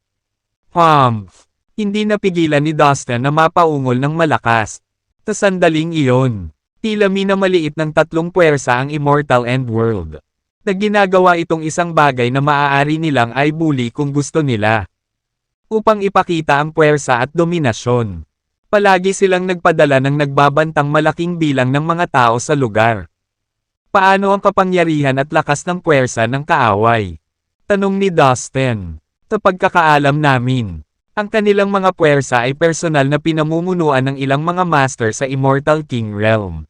Hindi napigilan ni Dustin na mapaungol ng malakas. Sa sandaling iyon, tila minamaliit ng tatlong puwersa ang Immortal End World. Na ginagawa itong isang bagay na maaari nilang i-bully kung gusto nila. Upang ipakita ang puwersa at dominasyon. Palagi silang nagpadala ng nagbabantang malaking bilang ng mga tao sa lugar. Paano ang kapangyarihan at lakas ng puwersa ng kaaway? Tanong ni Dustin. Sa pagkakaalam namin, Ang kanilang mga puwersa ay personal na pinamumunuan ng ilang mga master sa Immortal King Realm.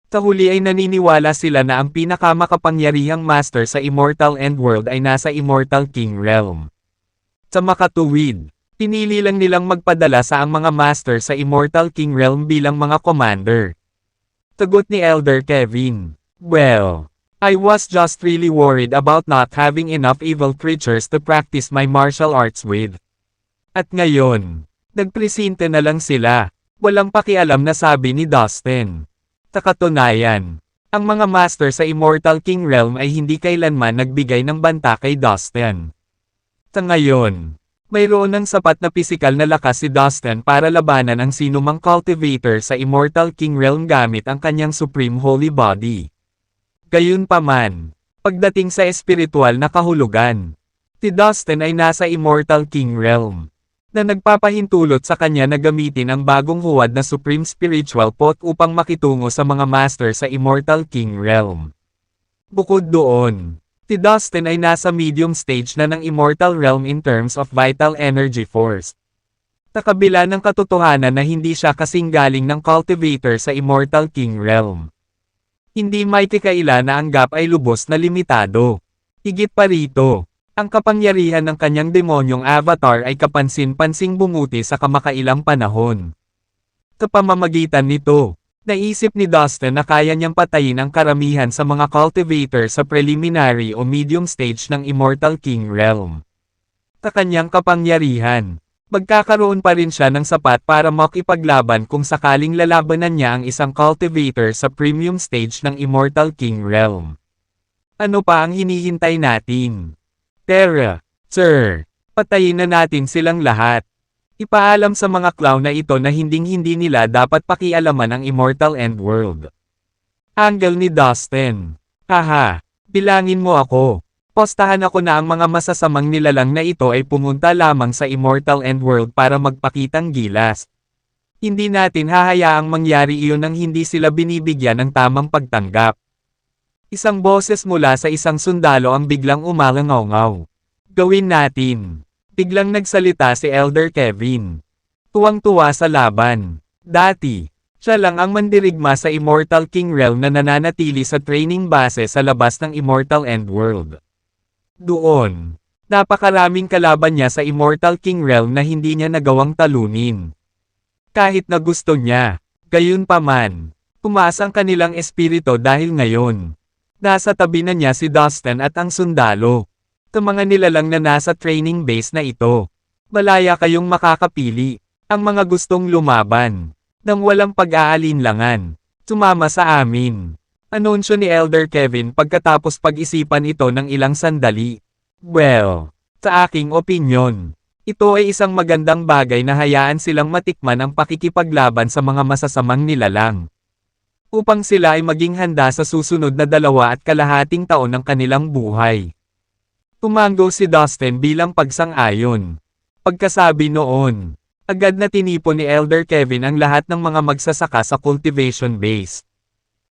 Sa huli ay naniniwala sila na ang pinakamakapangyarihang master sa Immortal Endworld ay nasa Immortal King Realm. Sa makatuwid, pinili lang nilang magpadala sa ang mga master sa Immortal King Realm bilang mga commander. Sagot ni Elder Kevin, "Well, I was just really worried about not having enough evil creatures to practice my martial arts with." At ngayon, nagpresente na lang sila. Walang pakialam na sabi ni Dustin. Sa katunayan, ang mga master sa Immortal King Realm ay hindi kailanman nagbigay ng banta kay Dustin. Sa ngayon, mayroon ng sapat na pisikal na lakas si Dustin para labanan ang sinumang cultivator sa Immortal King Realm gamit ang kanyang Supreme Holy Body. Gayunpaman, pagdating sa espiritual na kahulugan, si Dustin ay nasa Immortal King Realm, na nagpapahintulot sa kanya na gamitin ang bagong huwad na Supreme Spiritual Pot upang makitungo sa mga master sa Immortal King Realm. Bukod doon, si Dustin ay nasa medium stage na ng Immortal Realm in terms of vital energy force. Sa kabila ng katotohanan na hindi siya kasing galing ng cultivator sa Immortal King Realm. Hindi may kikaila na ang gap ay lubos na limitado. Higit pa rito, ang kapangyarihan ng kanyang demonyong avatar ay kapansin-pansing bumuti sa kamakailang panahon. Sa pamamagitan nito, naisip ni Dustin na kaya niyang patayin ang karamihan sa mga cultivator sa preliminary o medium stage ng Immortal King Realm. Sa kanyang kapangyarihan, magkakaroon pa rin siya ng sapat para makipaglaban kung sakaling lalabanan niya ang isang cultivator sa premium stage ng Immortal King Realm. Ano pa ang hinihintay natin? Tara, sir, patayin na natin silang lahat. Ipaalam sa mga clown na ito na hinding-hindi nila dapat pakialaman ang Immortal Endworld. Angle ni Dustin. Haha, bilangin mo ako. Postahan ako na ang mga masasamang nilalang na ito ay pumunta lamang sa Immortal Endworld para magpakitang gilas. Hindi natin hahayaang mangyari iyon nang hindi sila binibigyan ng tamang pagtanggap. Isang boses mula sa isang sundalo ang biglang umalangaw-ngaw. Gawin natin. Biglang nagsalita si Elder Kevin. Tuwang-tuwa sa laban. Dati, siya lang ang mandirigma sa Immortal King Realm na nananatili sa training base sa labas ng Immortal Endworld. Doon, napakaraming kalaban niya sa Immortal King Realm na hindi niya nagawang talunin. Kahit na gusto niya, gayunpaman, tumaas ang kanilang espiritu dahil ngayon. Nasa tabi na niya si Dustin at ang sundalo. Sa mga nilalang na nasa training base na ito, malaya kayong makakapili, ang mga gustong lumaban, nang walang pag-aalinlangan. Sumama sa amin. Anunsyo ni Elder Kevin pagkatapos pag-isipan ito ng ilang sandali. Well, sa aking opinyon, ito ay isang magandang bagay na hayaan silang matikman ang pakikipaglaban sa mga masasamang nilalang. Upang sila ay maging handa sa susunod na 2.5 taon ng kanilang buhay. Tumango si Dustin bilang pagsang-ayon. Pagkasabi noon, agad na tinipon ni Elder Kevin ang lahat ng mga magsasaka sa cultivation base.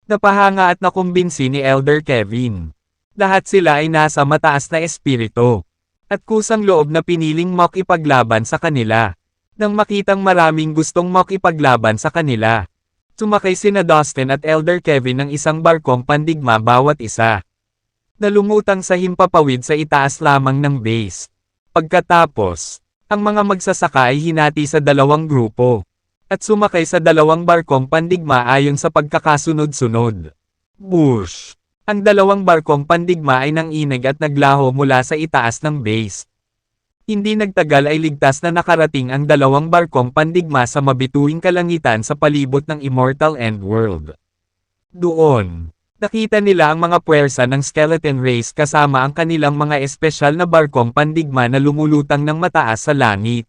Napahanga at nakumbinsi ni Elder Kevin. Lahat sila ay nasa mataas na espiritu. At kusang loob na piniling makipaglaban sa kanila. Nang makitang maraming gustong makipaglaban sa kanila. Sumakay sina Dustin at Elder Kevin ng isang barkong pandigma bawat isa. Nalumutang sa himpapawid sa itaas lamang ng base. Pagkatapos, ang mga magsasaka ay hinati sa 2 grupo. At sumakay sa 2 barkong pandigma ayon sa pagkakasunod-sunod. Bush! Ang 2 barkong pandigma ay nanginig at naglaho mula sa itaas ng base. Hindi nagtagal ay ligtas na nakarating ang 2 barkong pandigma sa mabituing kalangitan sa palibot ng Immortal Endworld. Doon, nakita nila ang mga puwersa ng skeleton race kasama ang kanilang mga espesyal na barkong pandigma na lumulutang ng mataas sa langit.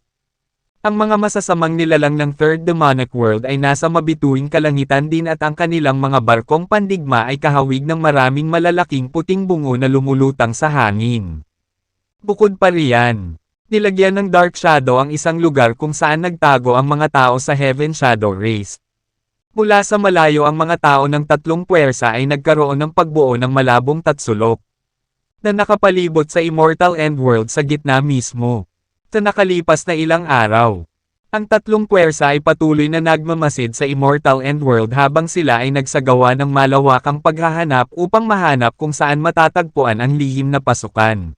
Ang mga masasamang nilalang ng Third Demonic World ay nasa mabituing kalangitan din at ang kanilang mga barkong pandigma ay kahawig ng maraming malalaking puting bungo na lumulutang sa hangin. Bukod pa riyan, nilagyan ng Dark Shadow ang isang lugar kung saan nagtago ang mga tao sa Heaven Shadow Race. Mula sa malayo ang mga tao ng 3 puwersa ay nagkaroon ng pagbuo ng malabong tatsulok na nakapalibot sa Immortal Endworld sa gitna mismo. Sa nakalipas na ilang araw, ang tatlong puwersa ay patuloy na nagmamasid sa Immortal End World habang sila ay nagsagawa ng malawakang paghahanap upang mahanap kung saan matatagpuan ang lihim na pasukan.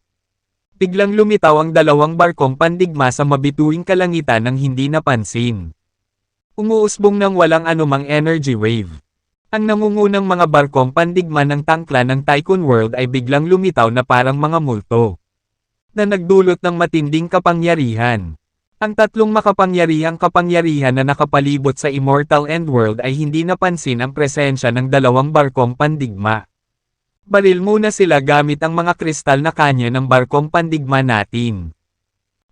Biglang lumitaw ang dalawang barkong pandigma sa mabituing kalangitan ng hindi napansin. Umuusbong ng walang anumang energy wave. Ang nangungunang mga barkong pandigma ng tangkla ng Tycoon World ay biglang lumitaw na parang mga multo, na nagdulot ng matinding kapangyarihan. Ang tatlong makapangyarihang kapangyarihan na nakapalibot sa Immortal End World ay hindi napansin ang presensya ng dalawang barkong pandigma. Baril muna sila gamit ang mga kristal na kanya ng barkong pandigma natin.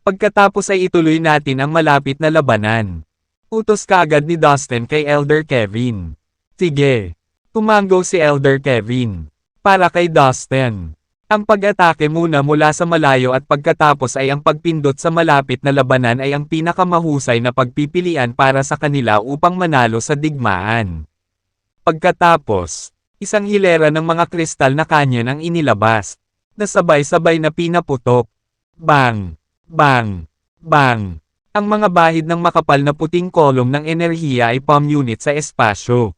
Pagkatapos ay ituloy natin ang malapit na labanan. Utos kaagad ni Dustin kay Elder Kevin. Sige. Tumango si Elder Kevin. Para kay Dustin. Ang pag-atake muna mula sa malayo at pagkatapos ay ang pagpindot sa malapit na labanan ay ang pinakamahusay na pagpipilian para sa kanila upang manalo sa digmaan. Pagkatapos, isang hilera ng mga kristal na kanyon ang inilabas, na sabay-sabay na pinaputok. Bang! Bang! Bang! Ang mga bahid ng makapal na puting kolong ng enerhiya ay palm unit sa espasyo.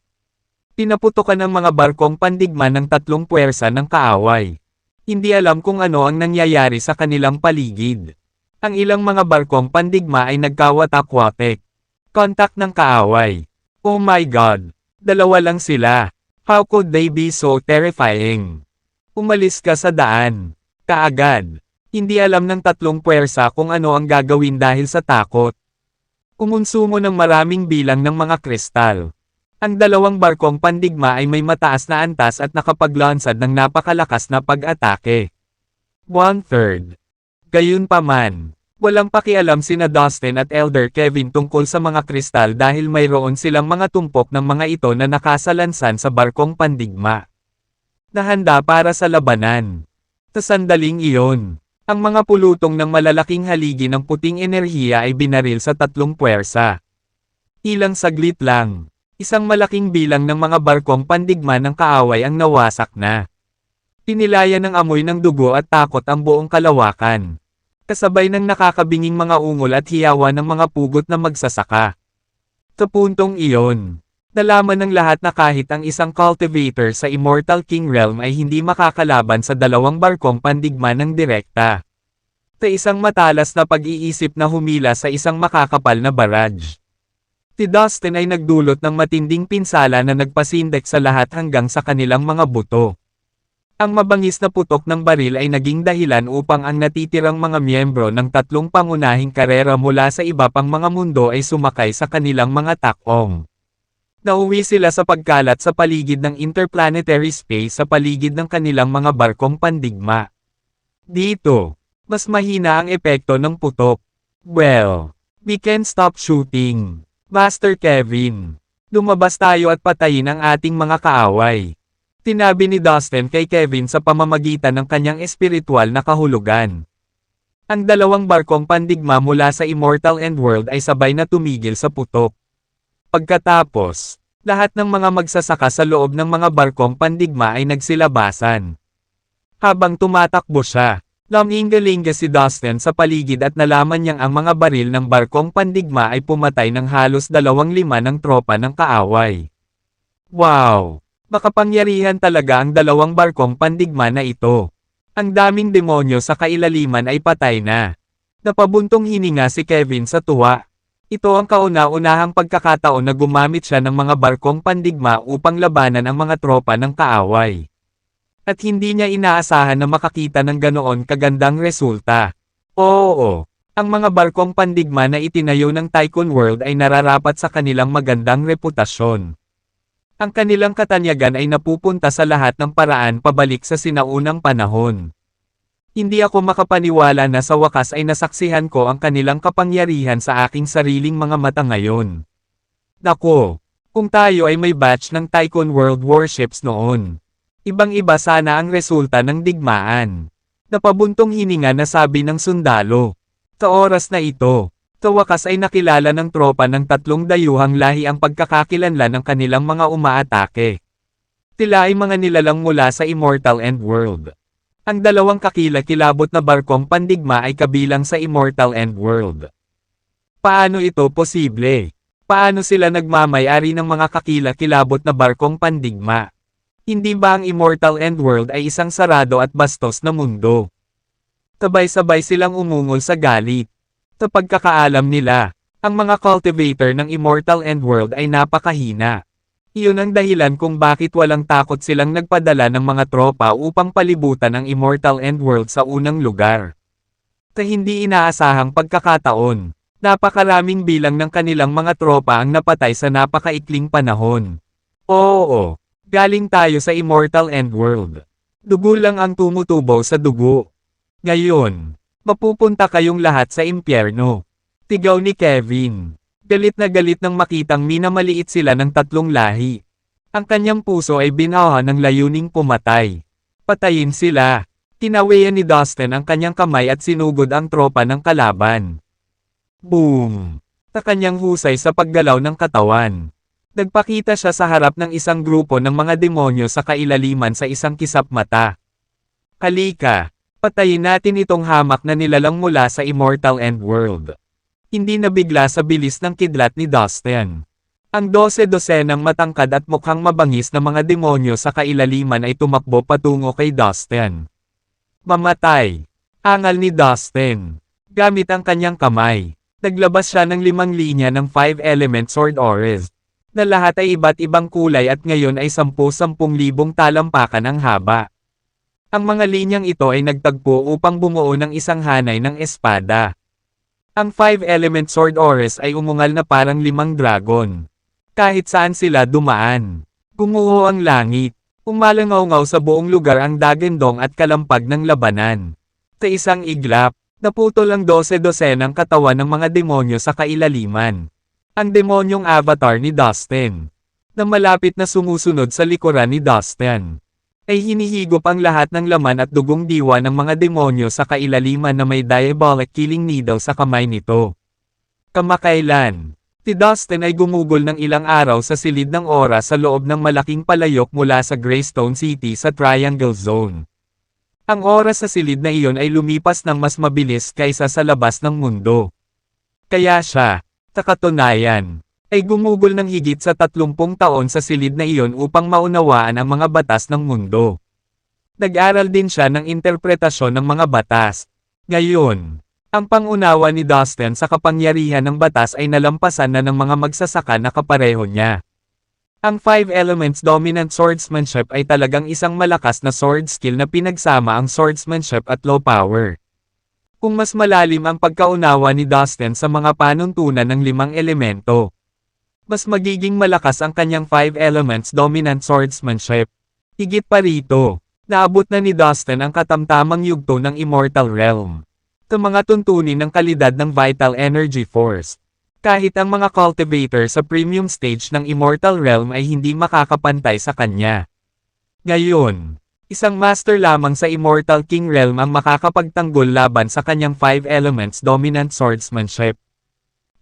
Pinaputokan ng mga barkong pandigma ng tatlong puwersa ng kaaway. Hindi alam kung ano ang nangyayari sa kanilang paligid. Ang ilang mga barkong pandigma ay nagkawatak-watek. Kontak ng kaaway. Oh my God! Dalawa lang sila. How could they be so terrifying? Umalis ka sa daan. Kaagad. Hindi alam ng tatlong puwersa kung ano ang gagawin dahil sa takot. Kumonsumo ng maraming bilang ng mga kristal. Ang dalawang barkong pandigma ay may mataas na antas at nakapaglansad ng napakalakas na pag-atake. 1/3. Gayunpaman, walang pakialam sina Dustin at Elder Kevin tungkol sa mga kristal dahil mayroon silang mga tumpok ng mga ito na nakasalansan sa barkong pandigma. Nahanda para sa labanan. Sa sandaling iyon, ang mga pulutong ng malalaking haligi ng puting enerhiya ay binaril sa tatlong puwersa. Ilang saglit lang. Isang malaking bilang ng mga barkong pandigma ng kaaway ang nawasak na. Pinilayan ng amoy ng dugo at takot ang buong kalawakan. Kasabay ng nakakabinging mga ungol at hiyawan ng mga pugot na magsasaka. Sa puntong iyon, nalaman ng lahat na kahit ang isang cultivator sa Immortal King Realm ay hindi makakalaban sa dalawang barkong pandigma ng direkta. Sa isang matalas na pag-iisip na humila sa isang makakapal na barrage. Si Dustin ay nagdulot ng matinding pinsala na nagpasindek sa lahat hanggang sa kanilang mga buto. Ang mabangis na putok ng baril ay naging dahilan upang ang natitirang mga miyembro ng tatlong pangunahing karera mula sa iba pang mga mundo ay sumakay sa kanilang mga takong. Nauwi sila sa pagkalat sa paligid ng interplanetary space sa paligid ng kanilang mga barkong pandigma. Dito, mas mahina ang epekto ng putok. Well, we can stop shooting. Master Kevin, lumabas tayo at patayin ang ating mga kaaway. Tinabi ni Dustin kay Kevin sa pamamagitan ng kanyang espiritual na kahulugan. Ang dalawang barkong pandigma mula sa Immortal End World ay sabay na tumigil sa putok. Pagkatapos, lahat ng mga magsasaka sa loob ng mga barkong pandigma ay nagsilabasan. Habang tumatakbo siya, laminggalinga si Dustin sa paligid at nalaman niyang ang mga baril ng barkong pandigma ay pumatay ng halos 25 ng tropa ng kaaway. Wow! Makapangyarihan talaga ang dalawang barkong pandigma na ito. Ang daming demonyo sa kailaliman ay patay na. Napabuntong hininga si Kevin sa tuwa. Ito ang kauna-unahang pagkakataon na gumamit siya ng mga barkong pandigma upang labanan ang mga tropa ng kaaway. At hindi niya inaasahan na makakita ng ganoon kagandang resulta. Oo, ang mga barkong pandigma na itinayo ng Tycoon World ay nararapat sa kanilang magandang reputasyon. Ang kanilang katanyagan ay napupunta sa lahat ng paraan pabalik sa sinaunang panahon. Hindi ako makapaniwala na sa wakas ay nasaksihan ko ang kanilang kapangyarihan sa aking sariling mga mata ngayon. Nako, kung tayo ay may batch ng Tycoon World warships noon. Ibang-iba sana ang resulta ng digmaan. Napabuntong hininga na sabi ng sundalo. Sa oras na ito, sa wakas ay nakilala ng tropa ng tatlong dayuhang lahi ang pagkakakilanlan ng kanilang mga umaatake. Sila ay mga nilalang mula sa Immortal End World. Ang dalawang kakilakilabot na barkong pandigma ay kabilang sa Immortal Endworld. Paano ito posible? Paano sila nagmamay-ari ng mga kakilakilabot na barkong pandigma? Hindi ba ang Immortal Endworld ay isang sarado at bastos na mundo? Sabay-sabay silang umungol sa galit. Sa pagkakaalam nila, ang mga cultivator ng Immortal Endworld ay napakahina. Iyon ang dahilan kung bakit walang takot silang nagpadala ng mga tropa upang palibutan ang Immortal Endworld sa unang lugar. Sa hindi inaasahang pagkakataon, napakaraming bilang ng kanilang mga tropa ang napatay sa napakaikling panahon. Oo, galing tayo sa Immortal Endworld. Dugo lang ang tumutubo sa dugo. Ngayon, mapupunta kayong lahat sa impyerno. Tigaw ni Kevin. Galit na galit nang makitang minamaliit sila ng tatlong lahi. Ang kanyang puso ay binaha ng layuning pumatay. Patayin sila. Tinawian ni Dustin ang kanyang kamay at sinugod ang tropa ng kalaban. Boom! Sa kanyang husay sa paggalaw ng katawan. Nagpakita siya sa harap ng isang grupo ng mga demonyo sa kailaliman sa isang kisap mata. Halika, patayin natin itong hamak na nilalang mula sa Immortal Endworld. Hindi nabigla sa bilis ng kidlat ni Dustin. Ang 12-dosenang matangkad at mukhang mabangis na mga demonyo sa kailaliman ay tumakbo patungo kay Dustin. Mamatay! Angal ni Dustin. Gamit ang kanyang kamay, naglabas siya ng 5 linya ng 5-element sword ores, na lahat ay iba't ibang kulay at ngayon ay 10,000 talampakan ang haba. Ang mga linyang ito ay nagtagpo upang bumuo ng isang hanay ng espada. Ang 5-element sword ores ay umungal na parang 5 dragon. Kahit saan sila dumaan, gumuho ang langit. Umalangaw-ngaw sa buong lugar ang dagandong at kalampag ng labanan. Sa isang iglap, naputol ang 12-dosenang katawan ng mga demonyo sa kailaliman. Ang demonyong avatar ni Dustin, na malapit na sumusunod sa likuran ni Dustin, ay hinihigop ang lahat ng laman at dugong diwa ng mga demonyo sa kailaliman na may diabolic killing needle sa kamay nito. Kamakailan, si Dustin ay gumugol ng ilang araw sa silid ng oras sa loob ng malaking palayok mula sa Greystone City sa Triangle Zone. Ang oras sa silid na iyon ay lumipas ng mas mabilis kaysa sa labas ng mundo. Kaya siya, sa katunayan, ay gumugol ng higit sa 30 taon sa silid na iyon upang maunawaan ang mga batas ng mundo. Nag-aral din siya ng interpretasyon ng mga batas. Ngayon, ang pangunawa ni Dustin sa kapangyarihan ng batas ay nalampasan na ng mga magsasaka na kapareho niya. Ang 5 Elements Dominant Swordsmanship ay talagang isang malakas na sword skill na pinagsama ang swordsmanship at low power. Kung mas malalim ang pagkaunawa ni Dustin sa mga panuntunan ng 5 elemento, mas magiging malakas ang kanyang 5 Elements Dominant Swordsmanship. Higit pa rito, naabot na ni Dustin ang katamtamang yugto ng Immortal Realm. Sa mga tuntunin ng kalidad ng Vital Energy Force. Kahit ang mga cultivator sa premium stage ng Immortal Realm ay hindi makakapantay sa kanya. Ngayon, isang master lamang sa Immortal King Realm ang makakapagtanggol laban sa kanyang 5 Elements Dominant Swordsmanship.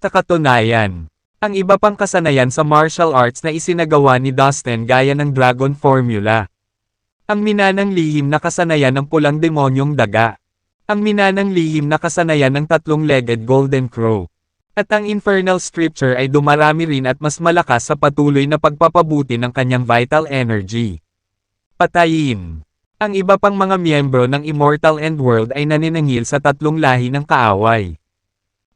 Sa katunayan, ang iba pang kasanayan sa martial arts na isinagawa ni Dustin gaya ng Dragon Formula. Ang minanang lihim na kasanayan ng pulang demonyong daga. Ang minanang lihim na kasanayan ng 3-legged Golden Crow. At ang Infernal Scripture ay dumarami rin at mas malakas sa patuloy na pagpapabuti ng kanyang vital energy. Patayin. Ang iba pang mga miyembro ng Immortal Endworld ay naninangil sa 3 lahi ng kaaway.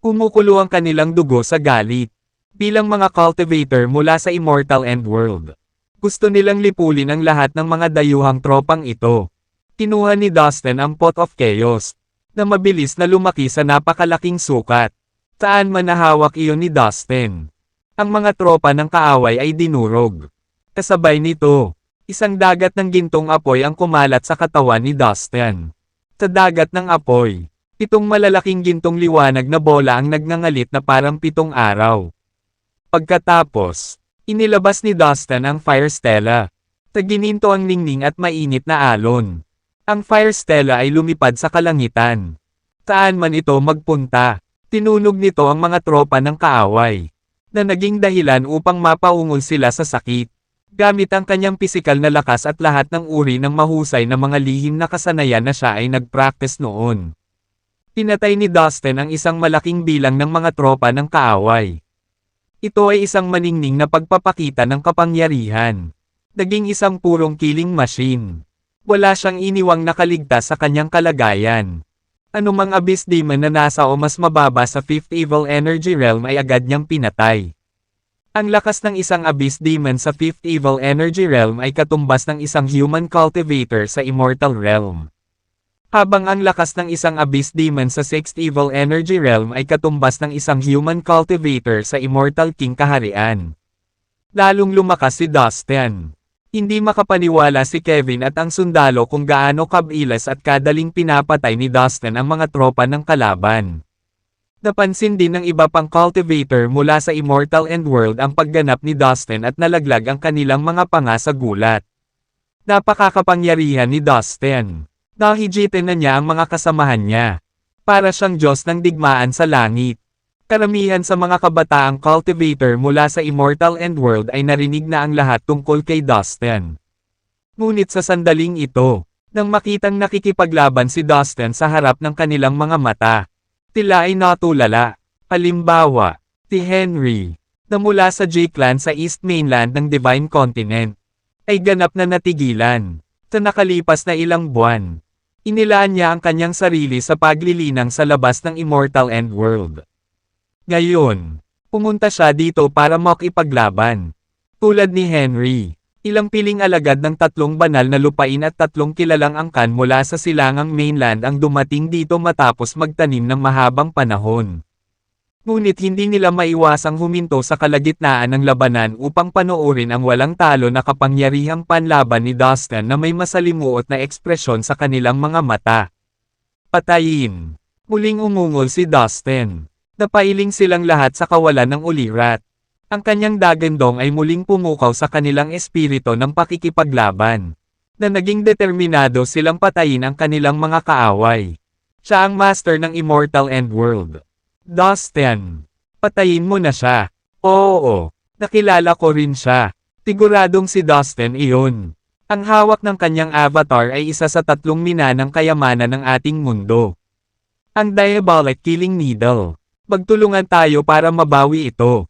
Kumukulo ang kanilang dugo sa galit. Bilang mga cultivator mula sa Immortal Endworld, gusto nilang lipulin ang lahat ng mga dayuhang tropang ito. Kinuha ni Dustin ang Pot of Chaos, na mabilis na lumaki sa napakalaking sukat. Saan man nahawak iyon ni Dustin, ang mga tropa ng kaaway ay dinurog. Kasabay nito, isang dagat ng gintong apoy ang kumalat sa katawan ni Dustin. Sa dagat ng apoy, 7 malalaking gintong liwanag na bola ang nagngangalit na parang 7 araw. Pagkatapos, inilabas ni Dustin ang Fire Stella. Tagininto ang ningning at mainit na alon. Ang Fire Stella ay lumipad sa kalangitan. Saan man ito magpunta, tinunog nito ang mga tropa ng kaaway, na naging dahilan upang mapaungol sila sa sakit. Gamit ang kanyang pisikal na lakas at lahat ng uri ng mahusay na mga lihim na kasanayan na siya ay nag-practice noon. Pinatay ni Dustin ang isang malaking bilang ng mga tropa ng kaaway. Ito ay isang maningning na pagpapakita ng kapangyarihan. Naging isang purong killing machine. Wala siyang iniwang nakaligtas sa kanyang kalagayan. Anumang Abyss Demon na nasa o mas mababa sa 5th Evil Energy Realm ay agad niyang pinatay. Ang lakas ng isang Abyss Demon sa 5th Evil Energy Realm ay katumbas ng isang Human Cultivator sa Immortal Realm. Habang ang lakas ng isang Abyss Demon sa 6th Evil Energy Realm ay katumbas ng isang Human Cultivator sa Immortal King Kaharian. Lalong lumakas si Dustin. Hindi makapaniwala si Kevin at ang sundalo kung gaano kabilis at kadaling pinapatay ni Dustin ang mga tropa ng kalaban. Napansin din ng iba pang cultivator mula sa Immortal Endworld ang pagganap ni Dustin at nalaglag ang kanilang mga panga sa gulat. Napakakapangyarihan ni Dustin. Nahigitin na niya ang mga kasamahan niya. Para siyang Diyos ng digmaan sa langit. Karamihan sa mga kabataang cultivator mula sa Immortal Endworld ay narinig na ang lahat tungkol kay Dustin. Ngunit sa sandaling ito, nang makitang nakikipaglaban si Dustin sa harap ng kanilang mga mata, tila ay natulala. Halimbawa, si Henry, na mula sa J-Clan sa East Mainland ng Divine Continent, ay ganap na natigilan. Sa nakalipas na ilang buwan, inilaan niya ang kanyang sarili sa paglilinang sa labas ng Immortal Endworld. Ngayon, pumunta siya dito para makipaglaban. Tulad ni Henry, ilang piling alagad ng 3 banal na lupain at 3 kilalang angkan mula sa silangang mainland ang dumating dito matapos magtanim ng mahabang panahon. Ngunit hindi nila maiwasang huminto sa kalagitnaan ng labanan upang panoorin ang walang talo na kapangyarihang panlaban ni Dustin na may masalimuot na ekspresyon sa kanilang mga mata. Patayin! Muling umungol si Dustin. Napailing silang lahat sa kawalan ng ulirat. Ang kanyang dagandong ay muling pumukaw sa kanilang espiritu ng pakikipaglaban. Na naging determinado silang patayin ang kanilang mga kaaway. Siya ang master ng Immortal Endworld. Dustin, patayin mo na siya. Oo, nakilala ko rin siya. Siguradong si Dustin iyon. Ang hawak ng kanyang avatar ay isa sa 3 mina ng kayamanan ng ating mundo. Ang Diabolic Killing Needle. Magtulungan tayo para mabawi ito.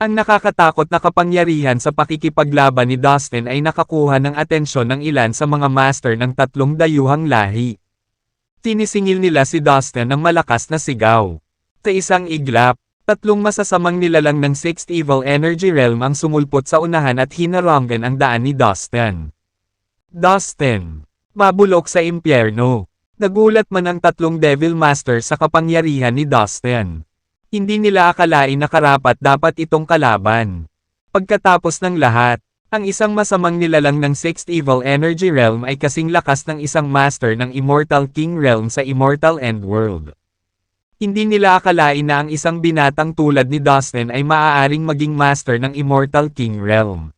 Ang nakakatakot na kapangyarihan sa pakikipaglaban ni Dustin ay nakakuha ng atensyon ng ilan sa mga master ng 3 dayuhang lahi. Sinisingil nila si Dustin ng malakas na sigaw. Sa isang iglap, 3 masasamang nilalang ng 6th Evil Energy Realm ang sumulpot sa unahan at hinarangan ang daan ni Dustin. Dustin, mabulok sa impyerno. Nagulat man ang 3 Devil Master sa kapangyarihan ni Dustin. Hindi nila akalain na karapat dapat itong kalaban. Pagkatapos ng lahat, ang isang masamang nilalang ng 6th Evil Energy Realm ay kasing lakas ng isang master ng Immortal King Realm sa Immortal Endworld. Hindi nila akalain na ang isang binatang tulad ni Dustin ay maaaring maging master ng Immortal King Realm.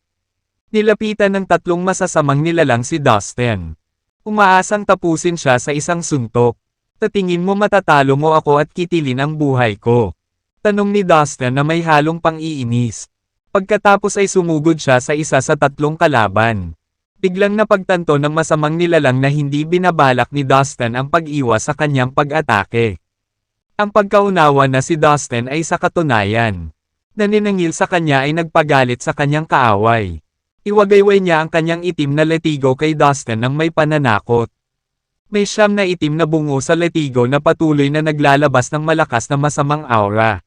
Nilapitan ng 3 masasamang nilalang si Dustin. Umaasang tapusin siya sa isang suntok. Sa tingin mo matatalo mo ako at kitilin ang buhay ko? Tanong ni Dustin na may halong pang-iinis. Pagkatapos ay sumugod siya sa isa sa 3 kalaban. Biglang napagtanto ng masamang nilalang na hindi binabalak ni Dustin ang pag-iwas sa kanyang pag-atake. Ang pagkaunawa na si Dustin ay sa katunayan. Naninangil sa kanya ay nagpagalit sa kanyang kaaway. Iwagayway niya ang kanyang itim na letigo kay Dustin nang may pananakot. May 9 na itim na bungo sa letigo na patuloy na naglalabas ng malakas na masamang aura.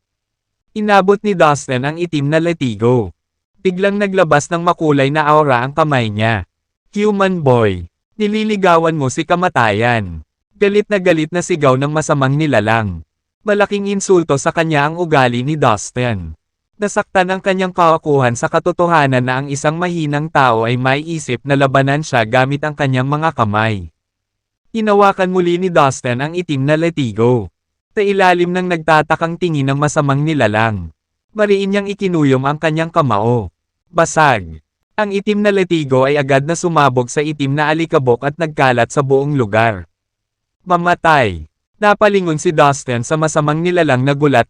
Inabot ni Dustin ang itim na letigo. Biglang naglabas ng makulay na aura ang kamay niya. Human boy, nililigawan mo si kamatayan. Galit na sigaw ng masamang nilalang. Malaking insulto sa kanya ang ugali ni Dustin. Nasaktan ang kanyang kawakuhan sa katotohanan na ang isang mahinang tao ay may isip na labanan siya gamit ang kanyang mga kamay. Hinawakan muli ni Dustin ang itim na letigo. Sa ilalim ng nagtatakang tingin ng masamang nilalang. Mariin niyang ikinuyom ang kanyang kamao. Basag. Ang itim na letigo ay agad na sumabog sa itim na alikabok at nagkalat sa buong lugar. Mamatay. Napalingon si Dustin sa masamang nilalang na gulat.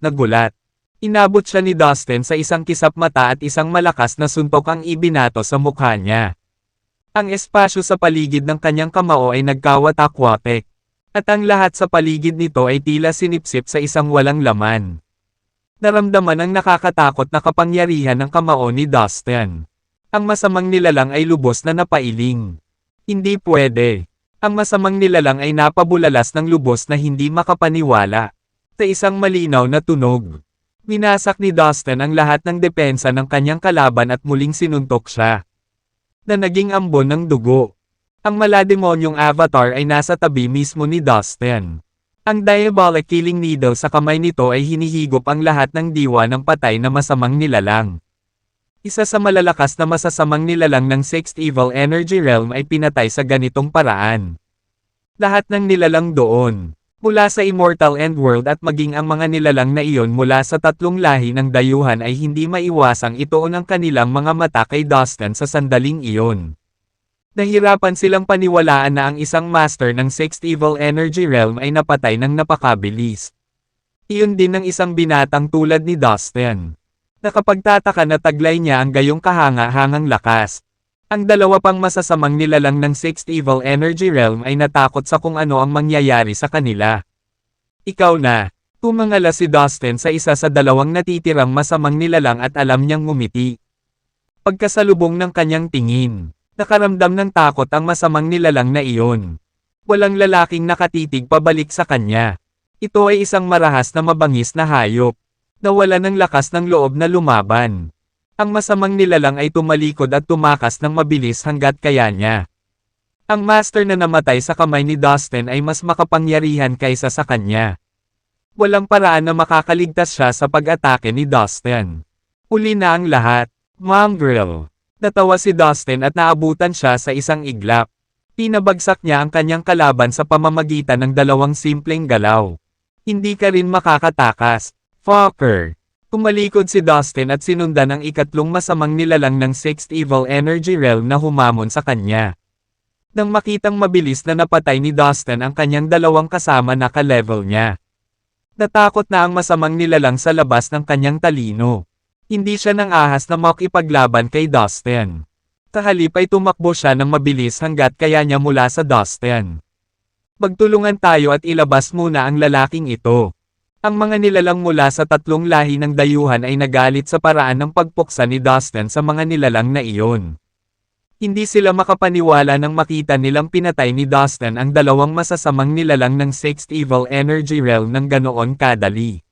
Inabot siya ni Dustin sa isang kisap mata at isang malakas na suntok ang ibinato sa mukha niya. Ang espasyo sa paligid ng kanyang kamao ay nagkawatak-watek. At ang lahat sa paligid nito ay tila sinipsip sa isang walang laman. Naramdaman ang nakakatakot na kapangyarihan ng kamao ni Dustin. Ang masamang nilalang ay lubos na napailing. Hindi pwede. Ang masamang nilalang ay napabulalas ng lubos na hindi makapaniwala. Sa isang malinaw na tunog. Winasak ni Dustin ang lahat ng depensa ng kanyang kalaban at muling sinuntok siya. Na naging ambon ng dugo. Ang malademonyong avatar ay nasa tabi mismo ni Dustin. Ang diabolic killing needle sa kamay nito ay hinihigop ang lahat ng diwa ng patay na masamang nilalang. Isa sa malalakas na masasamang nilalang ng Sixth Evil Energy Realm ay pinatay sa ganitong paraan. Lahat ng nilalang doon. Mula sa Immortal Endworld at maging ang mga nilalang na iyon mula sa tatlong lahi ng dayuhan ay hindi maiwasang ituon ang kanilang mga mata kay Dustin sa sandaling iyon. Nahirapan silang paniwalaan na ang isang master ng Sixth Evil Energy Realm ay napatay ng napakabilis. Iyon din ng isang binatang tulad ni Dustin. Nakapagtataka na taglay niya ang gayong kahanga-hangang lakas. Ang dalawa pang masasamang nilalang ng Sixth Evil Energy Realm ay natakot sa kung ano ang mangyayari sa kanila. Ikaw na. Tumangala si Dustin sa isa sa dalawang natitirang masamang nilalang at alam niyang ngumiti. Pagkasalubong ng kanyang tingin, nakaramdam ng takot ang masamang nilalang na iyon. Walang lalaking nakatitig pabalik sa kanya. Ito ay isang marahas na mabangis na hayop. Nawala ng lakas ng loob na lumaban. Ang masamang nilalang ay tumalikod at tumakas ng mabilis hanggat kaya niya. Ang master na namatay sa kamay ni Dustin ay mas makapangyarihan kaysa sa kanya. Walang paraan na makakaligtas siya sa pag-atake ni Dustin. Uli na ang lahat. Mongrel. Natawa si Dustin at naabutan siya sa isang iglap. Pinabagsak niya ang kanyang kalaban sa pamamagitan ng dalawang simpleng galaw. Hindi ka rin makakatakas. Fucker. Tumalikod si Dustin at sinundan ang ikatlong masamang nilalang ng Sixth Evil Energy Realm na humamon sa kanya. Nang makitang mabilis na napatay ni Dustin ang kanyang dalawang kasama na ka-level niya. Natakot na ang masamang nilalang sa labas ng kanyang talino. Hindi siya nang ahas na makipaglaban kay Dustin. Sa halip ay tumakbo siya ng mabilis hanggat kaya niya mula sa Dustin. Magtulungan tayo at ilabas muna ang lalaking ito. Ang mga nilalang mula sa tatlong lahi ng dayuhan ay nagalit sa paraan ng pagpuksa ni Dustin sa mga nilalang na iyon. Hindi sila makapaniwala nang makita nilang pinatay ni Dustin ang dalawang masasamang nilalang ng Sixth Evil Energy Realm ng ganoon kadali.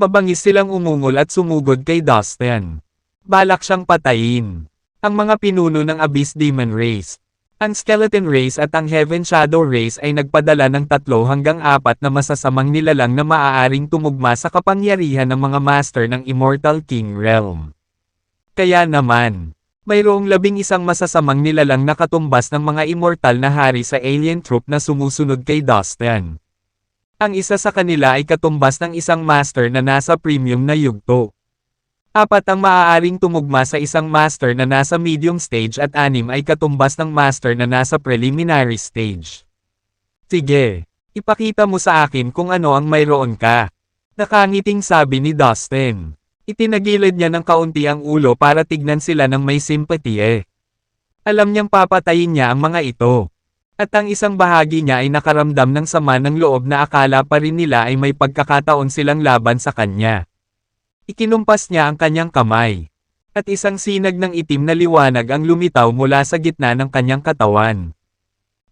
Mabangis silang umungol at sumugod kay Dustin. Balak siyang patayin. Ang mga pinuno ng Abyss Demon Race. Ang Skeleton Race at ang Heaven Shadow Race ay nagpadala ng 3 hanggang 4 na masasamang nilalang na maaaring tumugma sa kapangyarihan ng mga master ng Immortal King Realm. Kaya naman, mayroong 11 masasamang nilalang na katumbas ng mga immortal na hari sa alien troop na sumusunod kay Dustin. Ang isa sa kanila ay katumbas ng isang master na nasa premium na yugto. 4 ang maaaring tumugma sa isang master na nasa medium stage at 6 ay katumbas ng master na nasa preliminary stage. Sige, ipakita mo sa akin kung ano ang mayroon ka. Nakangiting sabi ni Dustin. Itinagilid niya ng kaunti ang ulo para tignan sila ng may sympathy. Alam niyang papatayin niya ang mga ito. At ang isang bahagi niya ay nakaramdam ng sama ng loob na akala pa rin nila ay may pagkakataon silang laban sa kanya. Ikinumpas niya ang kanyang kamay. At isang sinag ng itim na liwanag ang lumitaw mula sa gitna ng kanyang katawan.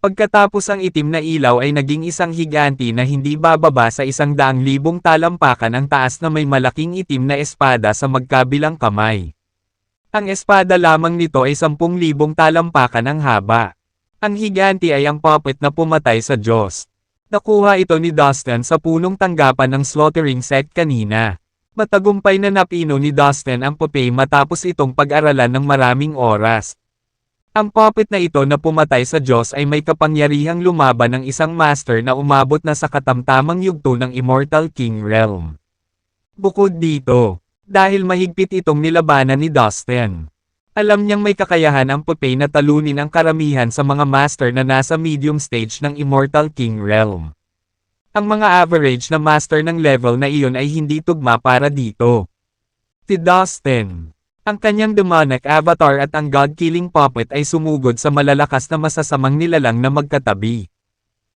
Pagkatapos ang itim na ilaw ay naging isang higanti na hindi bababa sa 100,000 talampakan ang taas na may malaking itim na espada sa magkabilang kamay. Ang espada lamang nito ay 10,000 talampakan ang haba. Ang higanti ay ang puppet na pumatay sa Diyos. Nakuha ito ni Dustin sa punong tanggapan ng slaughtering sect kanina. Matagumpay na napino ni Dustin ang puppet matapos itong pag-aralan ng maraming oras. Ang puppet na ito na pumatay sa Diyos ay may kapangyarihang lumaban ng isang master na umabot na sa katamtamang yugto ng Immortal King Realm. Bukod dito, dahil mahigpit itong nilabanan ni Dustin, alam niyang may kakayahan ang puppet na talunin ang karamihan sa mga master na nasa medium stage ng Immortal King Realm. Ang mga average na master ng level na iyon ay hindi tugma para dito. Si Dustin, ang kanyang demonic avatar at ang god-killing puppet ay sumugod sa malalakas na masasamang nilalang na magkatabi.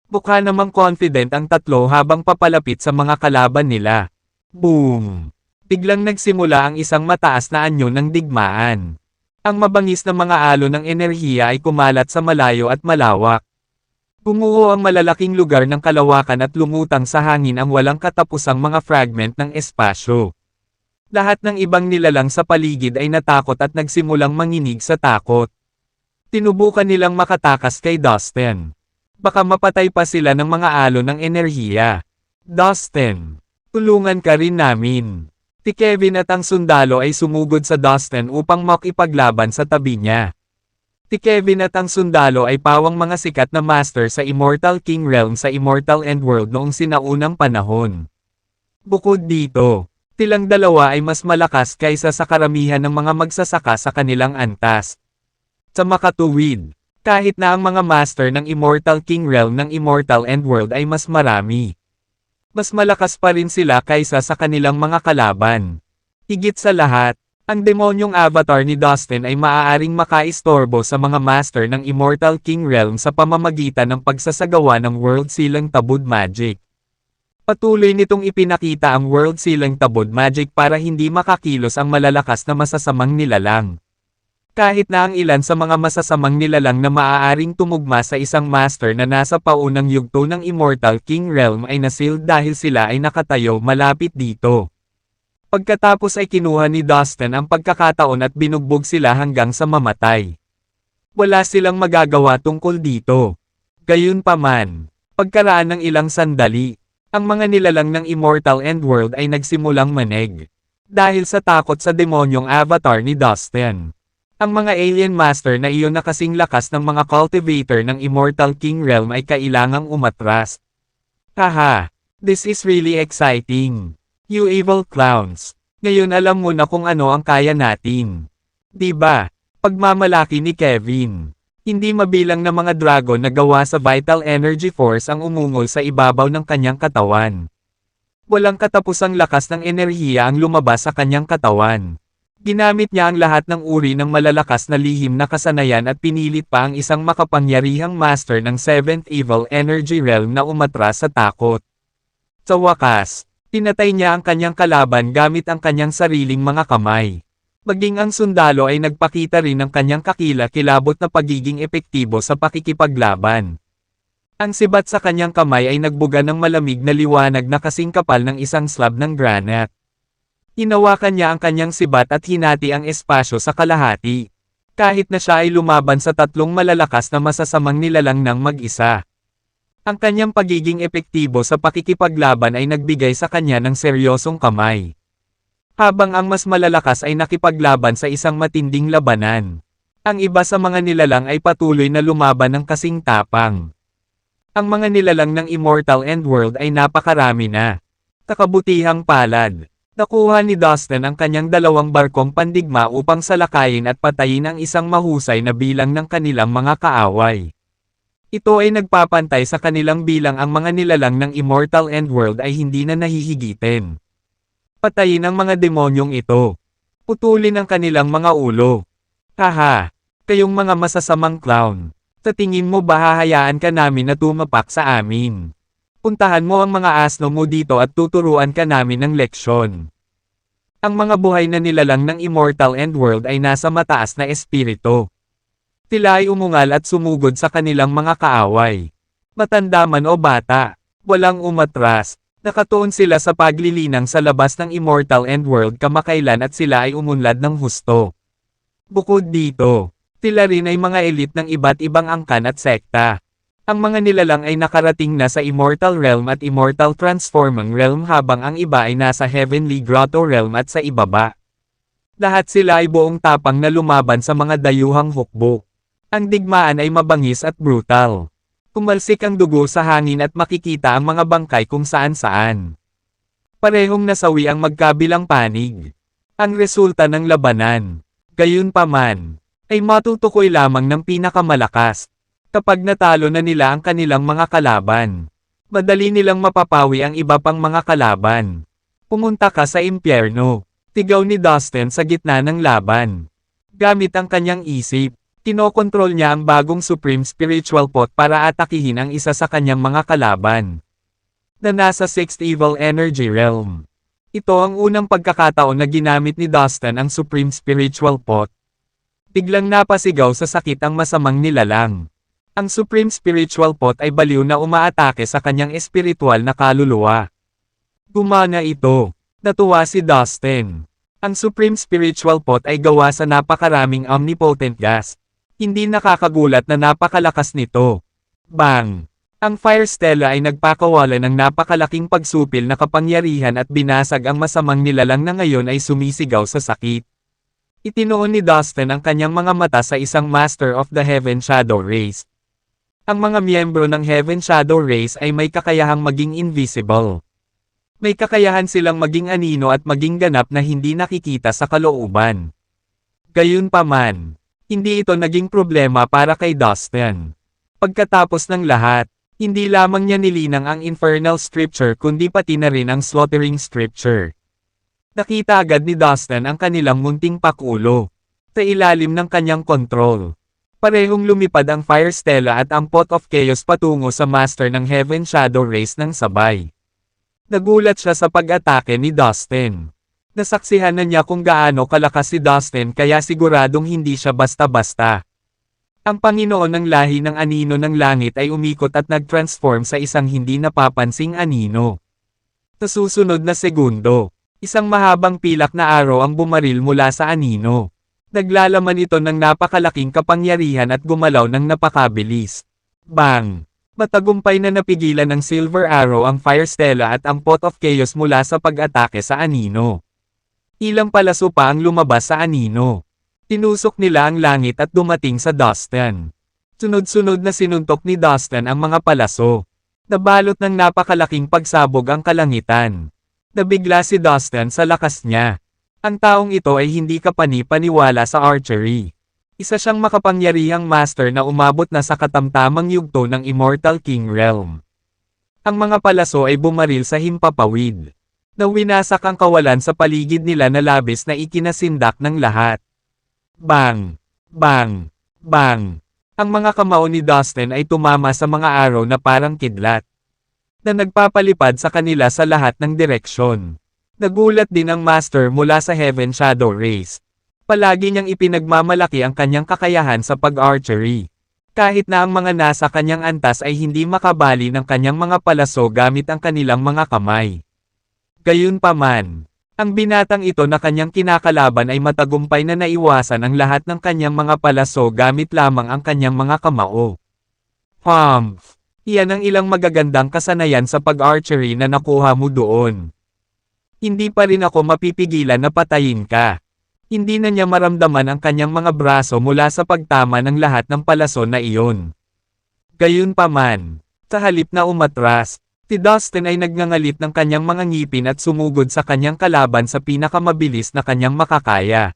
Mukha namang confident ang tatlo habang papalapit sa mga kalaban nila. Boom! Biglang nagsimula ang isang mataas na anyo ng digmaan. Ang mabangis na mga alon ng enerhiya ay kumalat sa malayo at malawak. Bumuo ang malalaking lugar ng kalawakan at lumutang sa hangin ang walang katapusang mga fragment ng espasyo. Lahat ng ibang nilalang sa paligid ay natakot at nagsimulang manginig sa takot. Tinubukan nilang makatakas kay Dustin. Baka mapatay pa sila ng mga alon ng enerhiya. Dustin, tulungan ka rin namin. Si Kevin at ang sundalo ay sumugod sa Dustin upang makipaglaban sa tabi niya. Si Kevin at ang sundalo ay pawang mga sikat na master sa Immortal King Realm sa Immortal Endworld noong sinaunang panahon. Bukod dito, silang dalawa ay mas malakas kaysa sa karamihan ng mga magsasaka sa kanilang antas. Sa makatuwid, kahit na ang mga master ng Immortal King Realm ng Immortal Endworld ay mas marami, mas malakas pa rin sila kaysa sa kanilang mga kalaban. Higit sa lahat, ang demonyong avatar ni Dustin ay maaaring makaistorbo sa mga master ng Immortal King Realm sa pamamagitan ng pagsasagawa ng World Silang Tabud Magic. Patuloy nitong ipinakita ang World Silang Tabud Magic para hindi makakilos ang malalakas na masasamang nilalang. Kahit na ang ilan sa mga masasamang nilalang na maaaring tumugma sa isang master na nasa paunang yugto ng Immortal King Realm ay nasealed dahil sila ay nakatayo malapit dito. Pagkatapos ay kinuha ni Dustin ang pagkakataon at binugbog sila hanggang sa mamatay. Wala silang magagawa tungkol dito. Gayunpaman, pagkaraan ng ilang sandali, ang mga nilalang ng Immortal Endworld ay nagsimulang maneg. Dahil sa takot sa demonyong avatar ni Dustin. Ang mga alien master na iyon na kasing lakas ng mga cultivator ng Immortal King Realm ay kailangang umatras. Haha, this is really exciting. You evil clowns. Ngayon alam mo na kung ano ang kaya natin. Diba? Pagmamalaki ni Kevin. Hindi mabilang na mga dragon na gawa sa vital energy force ang umungol sa ibabaw ng kanyang katawan. Walang katapusang lakas ng enerhiya ang lumabas sa kanyang katawan. Ginamit niya ang lahat ng uri ng malalakas na lihim na kasanayan at pinilit pa ang isang makapangyarihang master ng 7th Evil Energy Realm na umatras sa takot. Sa wakas, pinatay niya ang kanyang kalaban gamit ang kanyang sariling mga kamay. Maging ang sundalo ay nagpakita rin ng kanyang kakila-kilabot na pagiging epektibo sa pakikipaglaban. Ang sibat sa kanyang kamay ay nagbuga ng malamig na liwanag na kasing kapal ng isang slab ng granite. Hinawakan niya ang kanyang sibat at hinati ang espasyo sa kalahati. Kahit na siya ay lumaban sa tatlong malalakas na masasamang nilalang ng mag-isa. Ang kanyang pagiging epektibo sa pakikipaglaban ay nagbigay sa kanya ng seryosong kamay. Habang ang mas malalakas ay nakipaglaban sa isang matinding labanan. Ang iba sa mga nilalang ay patuloy na lumaban ng kasing tapang. Ang mga nilalang ng Immortal Endworld ay napakarami na. Kakabutihang palad. Nakuha ni Dustin ang kanyang dalawang barkong pandigma upang salakayin at patayin ang isang mahusay na bilang ng kanilang mga kaaway. Ito ay nagpapantay sa kanilang bilang ang mga nilalang ng Immortal Endworld ay hindi na nahihigitin. Patayin ang mga demonyong ito. Putulin ang kanilang mga ulo. Haha, kayong mga masasamang clown. Sa tingin mo ba hahayaan ka namin na tumapak sa amin? Puntahan mo ang mga asno mo dito at tuturuan ka namin ng leksyon. Ang mga buhay na nilalang ng Immortal Endworld ay nasa mataas na espiritu. Sila ay umungal at sumugod sa kanilang mga kaaway. Matanda man o bata, walang umatras, nakatuon sila sa paglilinang sa labas ng Immortal Endworld kamakailan at sila ay umunlad ng husto. Bukod dito, sila rin ay mga elite ng iba't ibang angkan at sekta. Ang mga nilalang ay nakarating na sa Immortal Realm at Immortal Transforming Realm habang ang iba ay nasa Heavenly Grotto Realm at sa ibaba. Lahat sila ay buong tapang na lumaban sa mga dayuhang hukbo. Ang digmaan ay mabangis at brutal. Kumalsik ang dugo sa hangin at makikita ang mga bangkay kung saan-saan. Parehong nasawi ang magkabilang panig. Ang resulta ng labanan, gayunpaman, ay matutukoy lamang ng pinakamalakas. Kapag natalo na nila ang kanilang mga kalaban. Madali nilang mapapawi ang iba pang mga kalaban. Pumunta ka sa impyerno. Tigaw ni Dustin sa gitna ng laban. Gamit ang kanyang isip, kinokontrol niya ang bagong Supreme Spiritual Pot para atakihin ang isa sa kanyang mga kalaban na nasa 6th Evil Energy Realm. Ito ang unang pagkakataon na ginamit ni Dustin ang Supreme Spiritual Pot. Biglang napasigaw sa sakit ang masamang nilalang. Ang Supreme Spiritual Pot ay baliw na umaatake sa kanyang espiritual na kaluluwa. Gumana ito. Natuwa si Dustin. Ang Supreme Spiritual Pot ay gawa sa napakaraming omnipotent gas. Hindi nakakagulat na napakalakas nito. Bang! Ang Fire Stella ay nagpakawala ng napakalaking pagsupil na kapangyarihan at binasag ang masamang nilalang na ngayon ay sumisigaw sa sakit. Itinuon ni Dustin ang kanyang mga mata sa isang Master of the Heaven Shadow Race. Ang mga miyembro ng Heaven Shadow Race ay may kakayahang maging invisible. May kakayahan silang maging anino at maging ganap na hindi nakikita sa kalooban. Gayunpaman, hindi ito naging problema para kay Dustin. Pagkatapos ng lahat, hindi lamang niya nilinang ang Infernal Scripture kundi pati na rin ang Slaughtering Scripture. Nakita agad ni Dustin ang kanilang munting pakulo. Sa ilalim ng kanyang kontrol. Parehong lumipad ang Fire Stella at ang Pot of Chaos patungo sa Master ng Heaven Shadow Race ng sabay. Nagulat siya sa pag-atake ni Dustin. Nasaksihan na niya kung gaano kalakas si Dustin kaya siguradong hindi siya basta-basta. Ang Panginoon ng lahi ng anino ng langit ay umikot at nag-transform sa isang hindi napapansing anino. Sa susunod na segundo, isang mahabang pilak na araw ang bumaril mula sa anino. Naglalaman ito ng napakalaking kapangyarihan at gumalaw ng napakabilis. Bang! Matagumpay na napigilan ng Silver Arrow ang Fire Stella at ang Pot of Chaos mula sa pag-atake sa anino. Ilang palaso pa ang lumabas sa anino. Tinusok nila ang langit at dumating sa Dustin. Sunod-sunod na sinuntok ni Dustin ang mga palaso. Nabalot ng napakalaking pagsabog ang kalangitan. Nabigla si Dustin sa lakas niya. Ang taong ito ay hindi kapani-paniwala sa archery. Isa siyang makapangyarihang master na umabot na sa katamtamang yugto ng Immortal King Realm. Ang mga palaso ay bumaril sa himpapawid. Nawinasak ang kawalan sa paligid nila na labis na ikinasindak ng lahat. Bang! Bang! Bang! Ang mga kamao ni Dustin ay tumama sa mga araw na parang kidlat. Na nagpapalipad sa kanila sa lahat ng direksyon. Nagulat din ang master mula sa Heaven Shadow Race. Palagi niyang ipinagmamalaki ang kanyang kakayahan sa pag-archery. Kahit na ang mga nasa kanyang antas ay hindi makabali ng kanyang mga palaso gamit ang kanilang mga kamay. Gayunpaman, ang binatang ito na kanyang kinakalaban ay matagumpay na naiwasan ang lahat ng kanyang mga palaso gamit lamang ang kanyang mga kamao. Humph! Iyan ang ilang magagandang kasanayan sa pag-archery na nakuha mo doon. Hindi pa rin ako mapipigilan na patayin ka. Hindi na niya maramdaman ang kanyang mga braso mula sa pagtama ng lahat ng palaso na iyon. Gayunpaman, sa halip na umatras, si Dustin ay nagngangalit ng kanyang mga ngipin at sumugod sa kanyang kalaban sa pinakamabilis na kanyang makakaya.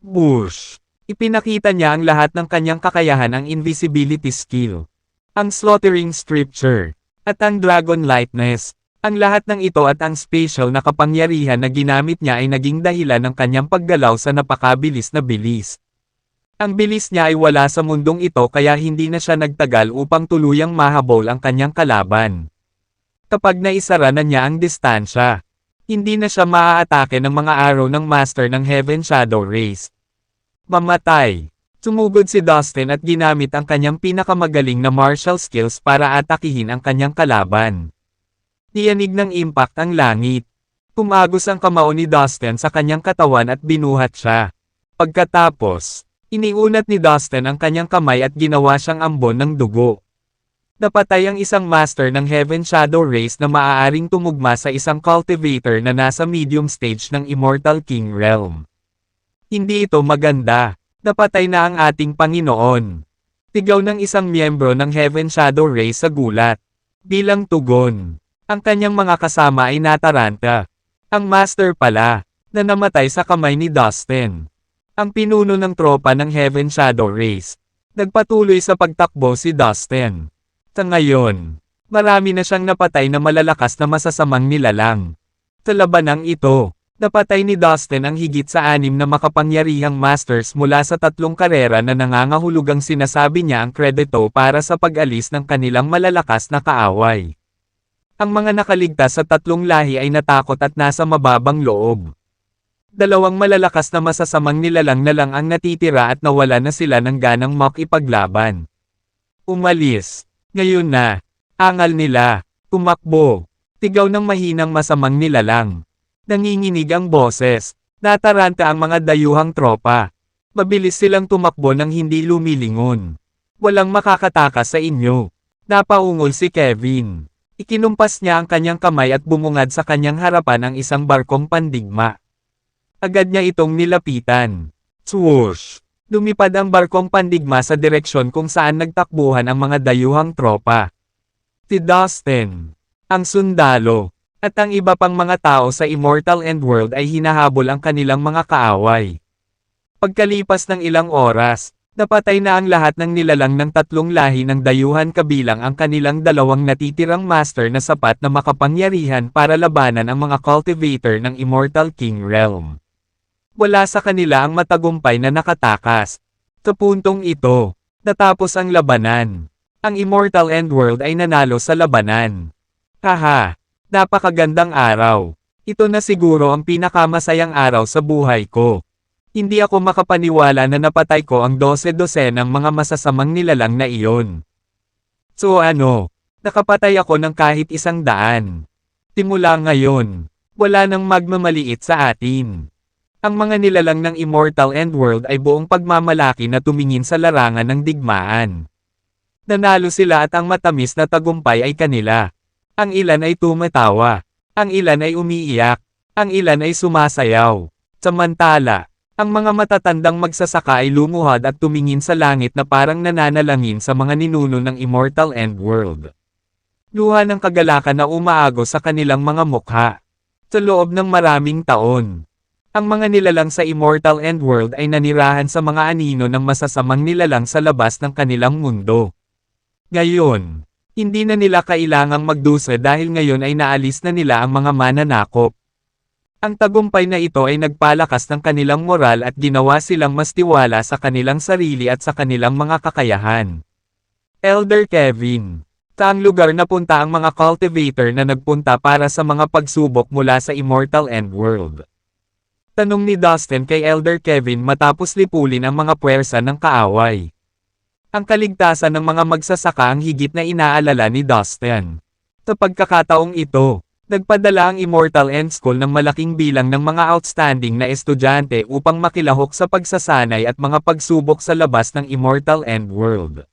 Bush! Ipinakita niya ang lahat ng kanyang kakayahan, ang invisibility skill, ang slaughtering scripture, at ang dragon lightness. Ang lahat ng ito at ang special na kapangyarihan na ginamit niya ay naging dahilan ng kanyang paggalaw sa napakabilis na bilis. Ang bilis niya ay wala sa mundong ito kaya hindi na siya nagtagal upang tuluyang mahabol ang kanyang kalaban. Kapag naisara na niya ang distansya, hindi na siya maaatake ng mga araw ng Master ng Heaven Shadow Race. Mamatay! Sumugod si Dustin at ginamit ang kanyang pinakamagaling na martial skills para atakihin ang kanyang kalaban. Tiyanig ng impact ang langit. Pumagos ang kamao ni Dustin sa kanyang katawan at binuhat siya. Pagkatapos, iniunat ni Dustin ang kanyang kamay at ginawa siyang ambon ng dugo. Napatay ang isang master ng Heaven Shadow Race na maaaring tumugma sa isang cultivator na nasa medium stage ng Immortal King Realm. Hindi ito maganda. Napatay na ang ating Panginoon. Tigaw ng isang miyembro ng Heaven Shadow Race sa gulat. Bilang tugon, ang kanyang mga kasama ay nataranta. Ang master pala, na namatay sa kamay ni Dustin. Ang pinuno ng tropa ng Heaven Shadow Race. Nagpatuloy sa pagtakbo si Dustin. Sa ngayon, Marami na siyang napatay na malalakas na masasamang nilalang. Sa labanang ito, napatay ni Dustin ang higit sa 6 na makapangyarihang masters mula sa 3 karera na nangangahulugang sinasabi niya ang kredito para sa pag-alis ng kanilang malalakas na kaaway. Ang mga nakaligtas sa 3 lahi ay natakot at nasa mababang loob. 2 malalakas na masasamang nilalang na lang ang natitira at nawala na sila ng ganang makipaglaban. Umalis. Ngayon na. Angal nila. Tumakbo. Tigaw ng mahinang masamang nilalang. Nanginginig ang boses. Nataranta ang mga dayuhang tropa. Mabilis silang tumakbo nang hindi lumilingon. Walang makakatakas sa inyo. Napaungol si Kevin. Ikinumpas niya ang kanyang kamay at bumungad sa kanyang harapan ang isang barkong pandigma. Agad niya itong nilapitan. Swoosh! Lumipad ang barkong pandigma sa direksyon kung saan nagtakbuhan ang mga dayuhang tropa. Si Dustin, ang sundalo, at ang iba pang mga tao sa Immortal Endworld ay hinahabol ang kanilang mga kaaway. Pagkalipas ng ilang oras, napatay na ang lahat ng nilalang ng 3 lahi ng dayuhan kabilang ang kanilang 2 natitirang master na sapat na makapangyarihan para labanan ang mga cultivator ng Immortal King Realm. Wala sa kanila ang matagumpay na nakatakas. Sa puntong ito, natapos ang labanan. Ang Immortal Endworld ay nanalo sa labanan. Haha, napakagandang araw. Ito na siguro ang pinakamasayang araw sa buhay ko. Hindi ako makapaniwala na napatay ko ang 12-dosenang mga masasamang nilalang na iyon. So ano, nakapatay ako ng kahit 100. Simula ngayon, wala nang magmamaliit sa atin. Ang mga nilalang ng Immortal Endworld ay buong pagmamalaki na tumingin sa larangan ng digmaan. Nanalo sila at ang matamis na tagumpay ay kanila. Ang ilan ay tumatawa. Ang ilan ay umiiyak. Ang ilan ay sumasayaw. Samantala, ang mga matatandang magsasaka ay lumuhad at tumingin sa langit na parang nananalangin sa mga ninuno ng Immortal Endworld. Luha ng kagalakan na umaagos sa kanilang mga mukha. Sa loob ng maraming taon, ang mga nilalang sa Immortal Endworld ay nanirahan sa mga anino ng masasamang nilalang sa labas ng kanilang mundo. Ngayon, hindi na nila kailangang magdusa dahil ngayon ay naalis na nila ang mga mananakop. Ang tagumpay na ito ay nagpalakas ng kanilang moral at ginawa silang mas tiwala sa kanilang sarili at sa kanilang mga kakayahan. Elder Kevin, saang lugar napunta ang mga cultivator na nagpunta para sa mga pagsubok mula sa Immortal Endworld? Tanong ni Dustin kay Elder Kevin matapos lipulin ang mga puwersa ng kaaway. Ang kaligtasan ng mga magsasaka ang higit na inaalala ni Dustin. Sa pagkakataong ito, nagpadala ang Immortal End School ng malaking bilang ng mga outstanding na estudyante upang makilahok sa pagsasanay at mga pagsubok sa labas ng Immortal Endworld.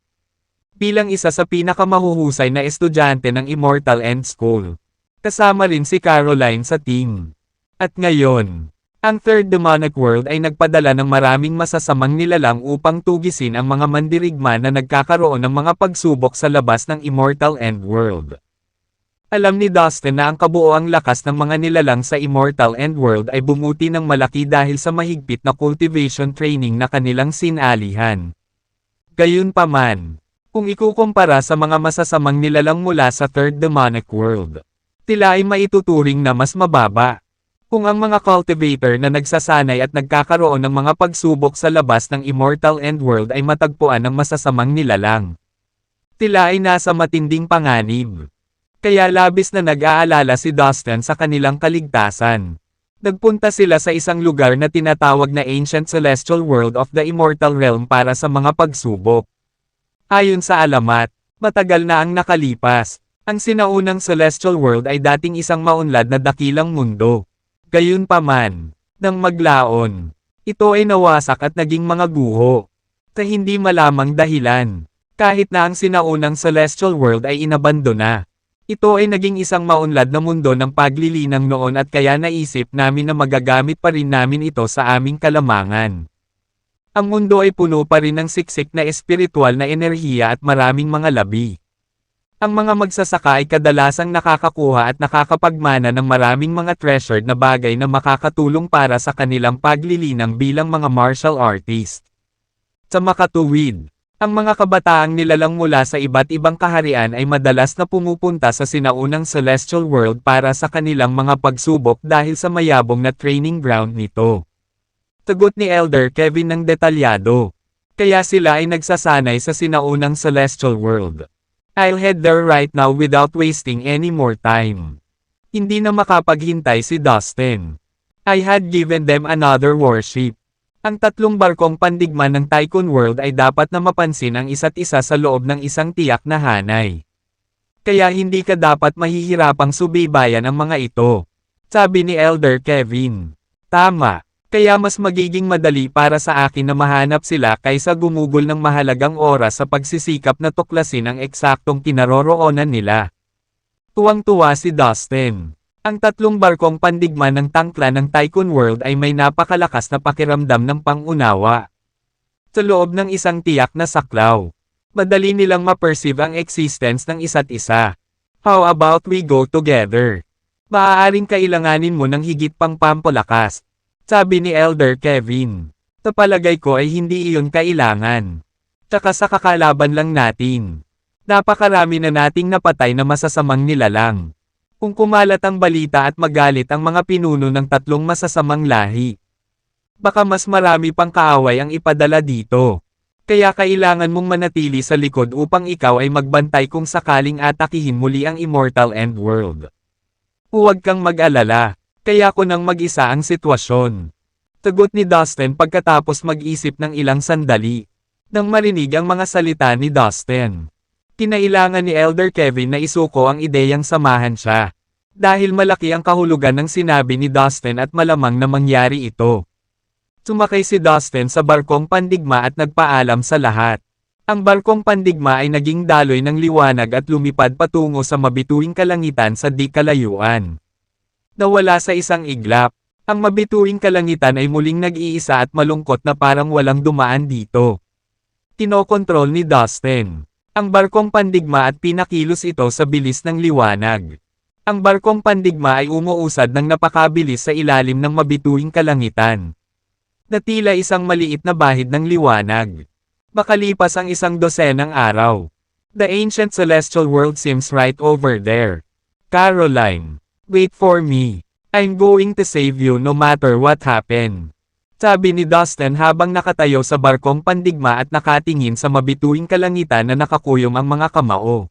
Bilang isa sa pinakamahuhusay na estudyante ng Immortal End School, kasama rin si Caroline sa team. At ngayon, ang Third Demonic World ay nagpadala ng maraming masasamang nilalang upang tugisin ang mga mandirigma na nagkakaroon ng mga pagsubok sa labas ng Immortal Endworld. Alam ni Dustin na ang kabuoang lakas ng mga nilalang sa Immortal Endworld ay bumuti ng malaki dahil sa mahigpit na cultivation training na kanilang sinalihan. Gayunpaman, kung ikukumpara sa mga masasamang nilalang mula sa Third Demonic World, sila ay maituturing na mas mababa. Kung ang mga cultivator na nagsasanay at nagkakaroon ng mga pagsubok sa labas ng Immortal Endworld ay matagpuan ng masasamang nilalang, sila ay nasa matinding panganib. Kaya labis na nag-aalala si Dustin sa kanilang kaligtasan. Nagpunta sila sa isang lugar na tinatawag na Ancient Celestial World of the Immortal Realm para sa mga pagsubok. Ayon sa alamat, matagal na ang nakalipas. Ang sinaunang Celestial World ay dating isang maunlad na dakilang mundo. Gayunpaman, nang maglaon, ito ay nawasak at naging mga guho. Sa hindi malamang dahilan, kahit na ang sinaunang Celestial World ay inabandona. Ito ay naging isang maunlad na mundo ng paglilinang noon at kaya naisip namin na magagamit pa rin namin ito sa aming kalamangan. Ang mundo ay puno pa rin ng siksik na espiritual na enerhiya at maraming mga labi. Ang mga magsasaka ay kadalasang nakakakuha at nakakapagmana ng maraming mga treasured na bagay na makakatulong para sa kanilang paglilinang bilang mga martial artist. Sa makatuwid, Ang mga kabataang nilalang mula sa iba't ibang kaharian ay madalas na pumupunta sa sinaunang Celestial World para sa kanilang mga pagsubok dahil sa mayabong na training ground nito. Tugot ni Elder Kevin ng detalyado. Kaya sila ay nagsasanay sa sinaunang Celestial World. I'll head there right now without wasting any more time. Hindi na makapaghintay si Dustin. I had given them another warship. Ang tatlong barkong pandigma ng Tycoon World ay dapat na mapansin ang isa't isa sa loob ng isang tiyak na hanay. Kaya hindi ka dapat mahihirapang subaybayan ang mga ito. Sabi ni Elder Kevin. Tama. Kaya mas magiging madali para sa akin na mahanap sila kaysa gumugol ng mahalagang oras sa pagsisikap na tuklasin ang eksaktong kinaroroonan nila. Tuwang-tuwa si Dustin. Ang tatlong barkong pandigma ng tangkla ng Tycoon World ay may napakalakas na pakiramdam ng pangunawa. Sa loob ng isang tiyak na saklaw, madali nilang ma-perceive ang existence ng isa't isa. How about we go together? Maaaring kailanganin mo ng higit pang pampalakas, sabi ni Elder Kevin. Sa palagay ko ay hindi iyon kailangan. Tsaka sa kakalaban lang natin. Napakarami na nating napatay na masasamang nilalang. Kung kumalat ang balita at magalit ang mga pinuno ng tatlong masasamang lahi, baka mas marami pang kaaway ang ipadala dito. Kaya kailangan mong manatili sa likod upang ikaw ay magbantay kung sakaling atakihin muli ang Immortal End World. Huwag kang mag-alala, kaya ko nang mag-isa ang sitwasyon. Tugot ni Dustin pagkatapos mag-isip ng ilang sandali. Nang marinig ang mga salita ni Dustin, kinailangan ni Elder Kevin na isuko ang ideyang samahan siya. Dahil malaki ang kahulugan ng sinabi ni Dustin at malamang na mangyari ito. Sumakay si Dustin sa barkong pandigma at nagpaalam sa lahat. Ang barkong pandigma ay naging daloy ng liwanag at lumipad patungo sa mabituing kalangitan sa di kalayuan. Nawala sa isang iglap. Ang mabituing kalangitan ay muling nag-iisa at malungkot na parang walang dumaan dito. Kinokontrol ni Dustin ang barkong pandigma at pinakilos ito sa bilis ng liwanag. Ang barkong pandigma ay umuusad ng napakabilis sa ilalim ng mabituing kalangitan. Na tila isang maliit na bahid ng liwanag. Makalipas ang isang dosenang araw. The ancient celestial world seems right over there. Caroline, wait for me. I'm going to save you no matter what happen. Sabi ni Dustin habang nakatayo sa barkong pandigma at nakatingin sa mabituing kalangitan na nakakuyom ang mga kamao.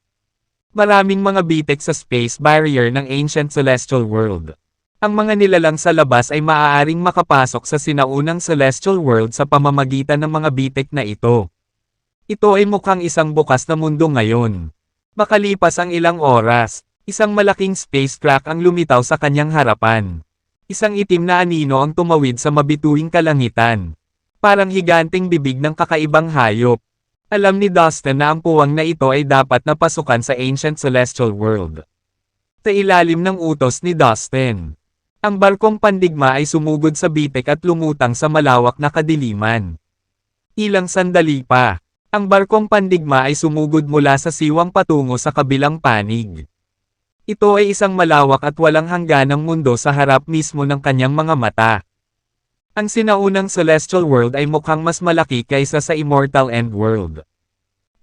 Maraming mga bitek sa space barrier ng ancient celestial world. Ang mga nilalang sa labas ay maaaring makapasok sa sinaunang celestial world sa pamamagitan ng mga bitek na ito. Ito ay mukhang isang bukas na mundo ngayon. Makalipas ang ilang oras, isang malaking space truck ang lumitaw sa kanyang harapan. Isang itim na anino ang tumawid sa mabituing kalangitan. Parang higanting bibig ng kakaibang hayop. Alam ni Dustin na ang puwang na ito ay dapat na pasukan sa ancient celestial world. Sa ilalim ng utos ni Dustin, ang barkong pandigma ay sumugod sa bitek at lumutang sa malawak na kadiliman. Ilang sandali pa, ang barkong pandigma ay sumugod mula sa siwang patungo sa kabilang panig. Ito ay isang malawak at walang hangganang mundo sa harap mismo ng kanyang mga mata. Ang sinaunang celestial world ay mukhang mas malaki kaysa sa immortal end world.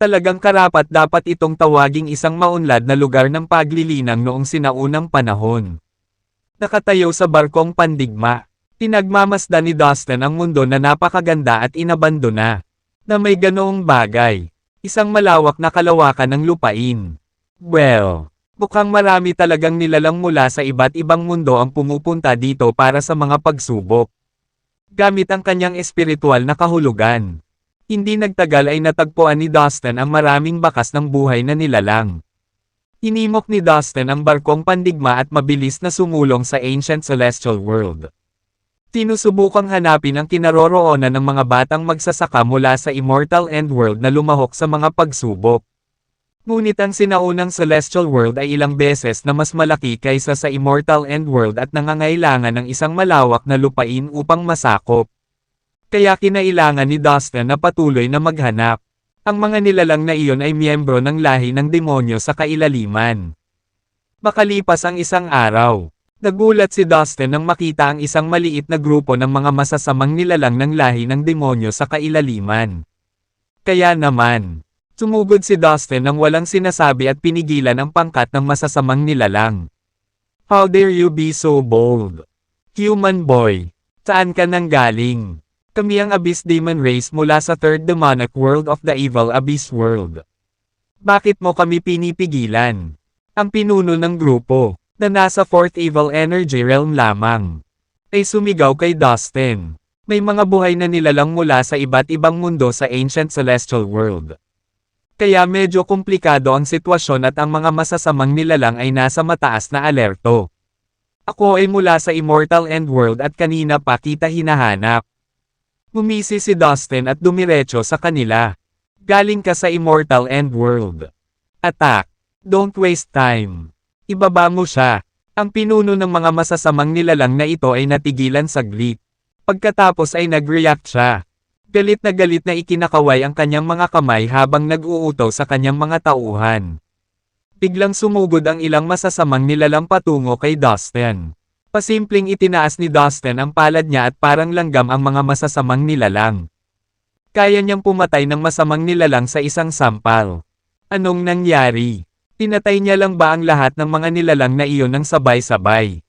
Talagang karapat dapat itong tawaging isang maunlad na lugar ng paglilinang noong sinaunang panahon. Nakatayo sa barkong pandigma, pinagmamasdan ni Dustin ang mundo na napakaganda at inabandona. Na may ganoong bagay, isang malawak na kalawakan ng lupain. Well, mukhang marami talagang nilalang mula sa iba't ibang mundo ang pumupunta dito para sa mga pagsubok. Gamit ang kanyang espiritual na kahulugan. Hindi nagtagal ay natagpuan ni Dustin ang maraming bakas ng buhay na nilalang. Hinimok ni Dustin ang barkong pandigma at mabilis na sumulong sa ancient celestial world. Sinusubukang hanapin ang kinaroroonan ng mga batang magsasaka mula sa immortal end world na lumahok sa mga pagsubok. Ngunit ang sinaunang celestial world ay ilang beses na mas malaki kaysa sa immortal end world at nangangailangan ng isang malawak na lupain upang masakop. Kaya kinailangan ni Dustin na patuloy na maghanap. Ang mga nilalang na iyon ay miyembro ng lahi ng demonyo sa kailaliman. Makalipas ang isang araw, nagulat si Dustin nang makita ang isang maliit na grupo ng mga masasamang nilalang ng lahi ng demonyo sa kailaliman. Kaya naman, sumugod si Dustin nang walang sinasabi at pinigilan ang pangkat ng masasamang nilalang. How dare you be so bold? Human boy, saan ka nang galing? Kami ang Abyss Demon Race mula sa Third Demonic World of the Evil Abyss World. Bakit mo kami pinipigilan? Ang pinuno ng grupo, na nasa Fourth Evil Energy Realm lamang, ay sumigaw kay Dustin. May mga buhay na nilalang mula sa iba't ibang mundo sa Ancient Celestial World. Kaya medyo komplikado ang sitwasyon at ang mga masasamang nilalang ay nasa mataas na alerto. Ako ay mula sa Immortal End World at kanina pa kita hinahanap. Ngumisi si Dustin at dumiretso sa kanila. Galing ka sa Immortal End World. Attack! Don't waste time. Ibaba mo siya. Ang pinuno ng mga masasamang nilalang na ito ay natigilan saglit. Pagkatapos ay nag-react siya. Galit na ikinakaway ang kanyang mga kamay habang nag-uutaw sa kanyang mga tauhan. Biglang sumugod ang ilang masasamang nilalang patungo kay Dustin. Pasimpleng itinaas ni Dustin ang palad niya at parang langgam ang mga masasamang nilalang. Kaya niyang pumatay ng masamang nilalang sa isang sampal. Anong nangyari? Pinatay niya lang ba ang lahat ng mga nilalang na iyon ng sabay-sabay?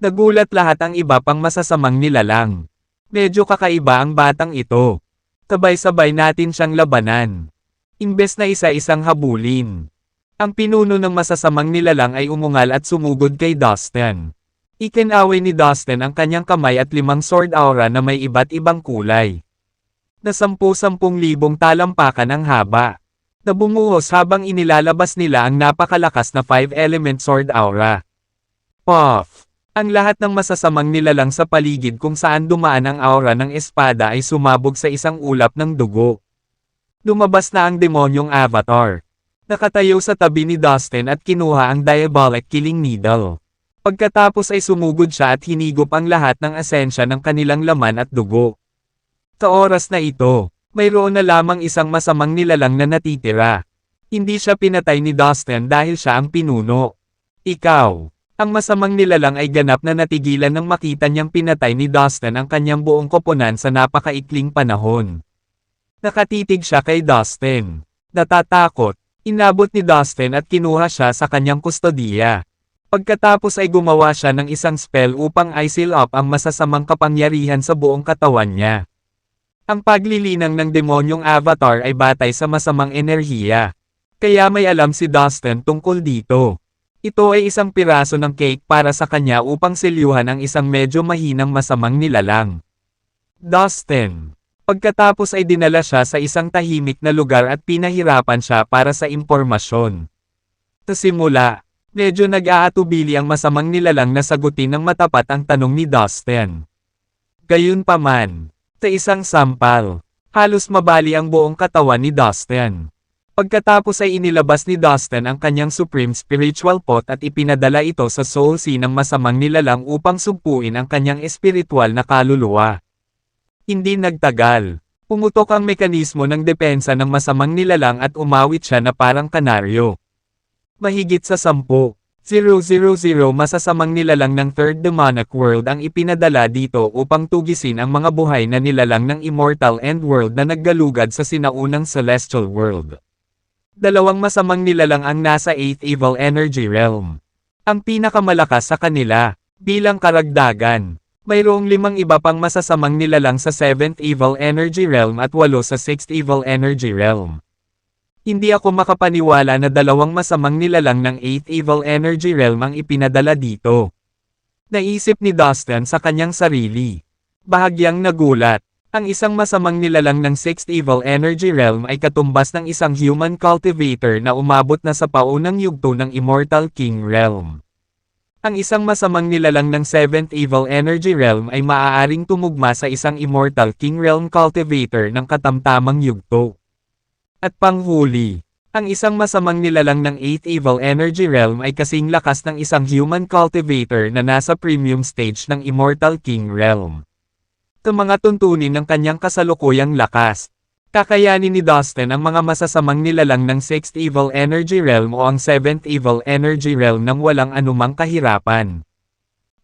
Nagulat lahat ang iba pang masasamang nilalang. Medyo kakaiba ang batang ito. Sabay-sabay natin siyang labanan. Imbes na isa-isang habulin. Ang pinuno ng masasamang nilalang ay umungal at sumugod kay Dustin. Ikinaway ni Dustin ang kanyang kamay at 5 sword aura na may iba't ibang kulay. Na 10,000 talampakan ang haba. Nabumuhos habang inilalabas nila ang napakalakas na 5-element sword aura. Puff! Ang lahat ng masasamang nilalang sa paligid kung saan dumaan ang aura ng espada ay sumabog sa isang ulap ng dugo. Lumabas na ang demonyong avatar. Nakatayo sa tabi ni Dustin at kinuha ang diabolic killing needle. Pagkatapos ay sumugod siya at hinigop ang lahat ng esensya ng kanilang laman at dugo. Sa oras na ito, mayroon na lamang isang masamang nilalang na natitira. Hindi siya pinatay ni Dustin dahil siya ang pinuno. Ikaw, ang masamang nilalang ay ganap na natigilan nang makita niyang pinatay ni Dustin ang kanyang buong koponan sa napakaikling panahon. Nakatitig siya kay Dustin. Natatakot, inabot ni Dustin at kinuha siya sa kanyang kustodiya. Pagkatapos ay gumawa siya ng isang spell upang i-seal up ang masasamang kapangyarihan sa buong katawan niya. Ang paglilinang ng demonyong avatar ay batay sa masamang enerhiya. Kaya may alam si Dustin tungkol dito. Ito ay isang piraso ng cake para sa kanya upang selyuhan ang isang medyo mahinang masamang nilalang. Dustin. Pagkatapos ay dinala siya sa isang tahimik na lugar at pinahirapan siya para sa impormasyon. Sa simula, medyo nag-aatubili ang masamang nilalang na sagutin ng matapat ang tanong ni Dustin. Gayunpaman, sa isang sampal, halos mabali ang buong katawan ni Dustin. Pagkatapos ay inilabas ni Dustin ang kanyang Supreme Spiritual Pot at ipinadala ito sa Soul Sea ng masamang nilalang upang sumpuin ang kanyang espiritual na kaluluwa. Hindi nagtagal, pumutok ang mekanismo ng depensa ng masamang nilalang at umawit siya na parang kanaryo. Mahigit sa 10,000 masasamang nilalang ng Third Demonic World ang ipinadala dito upang tugisin ang mga buhay na nilalang ng Immortal End World na naggalugad sa sinaunang Celestial World. 2 masamang nilalang ang nasa 8th Evil Energy Realm. Ang pinakamalakas sa kanila, bilang karagdagan, mayroong 5 iba pang masasamang nilalang sa 7th Evil Energy Realm at 8 sa 6th Evil Energy Realm. Hindi ako makapaniwala na 2 masamang nilalang ng 8th Evil Energy Realm ang ipinadala dito. Naisip ni Dustin sa kanyang sarili. Bahagyang nagulat. Ang isang masamang nilalang ng 6th Evil Energy Realm ay katumbas ng isang human cultivator na umabot na sa paunang yugto ng Immortal King Realm. Ang isang masamang nilalang ng 7th Evil Energy Realm ay maaaring tumugma sa isang Immortal King Realm cultivator ng katamtamang yugto. At panghuli, ang isang masamang nilalang ng 8th Evil Energy Realm ay kasing lakas ng isang human cultivator na nasa premium stage ng Immortal King Realm. Sa mga tuntunin ng kanyang kasalukuyang lakas, kakayanin ni Dustin ang mga masasamang nilalang ng 6th Evil Energy Realm o ang 7th Evil Energy Realm nang walang anumang kahirapan.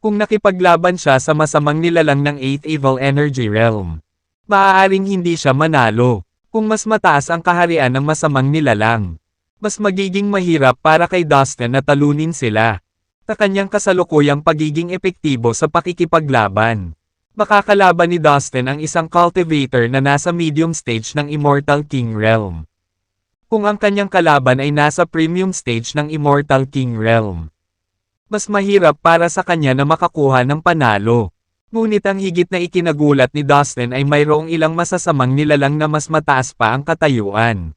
Kung nakipaglaban siya sa masamang nilalang ng 8th Evil Energy Realm, maaaring hindi siya manalo. Kung mas mataas ang kaharian ng masamang nilalang, mas magiging mahirap para kay Dustin na talunin sila. Sa kanyang kasalukuyang pagiging epektibo sa pakikipaglaban, makakalaban ni Dustin ang isang cultivator na nasa medium stage ng Immortal King Realm. Kung ang kanyang kalaban ay nasa premium stage ng Immortal King Realm, mas mahirap para sa kanya na makakuha ng panalo. Ngunit ang higit na ikinagulat ni Dustin ay mayroong ilang masasamang nilalang na mas mataas pa ang katayuan.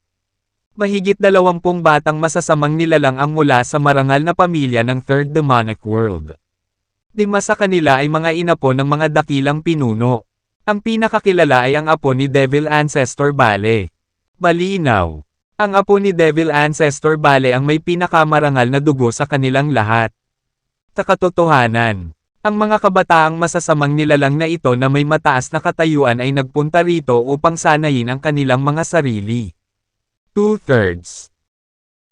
Mahigit 20 batang masasamang nilalang ang mula sa marangal na pamilya ng Third Demonic World. 5 sa kanila ay mga inapo ng mga dakilang pinuno. Ang pinakakilala ay ang apo ni Devil Ancestor Bale. Malinaw. Ang apo ni Devil Ancestor Bale ang may pinakamarangal na dugo sa kanilang lahat. Sa katotohanan, ang mga kabataang masasamang nilalang na ito na may mataas na katayuan ay nagpunta rito upang sanayin ang kanilang mga sarili. 2/3.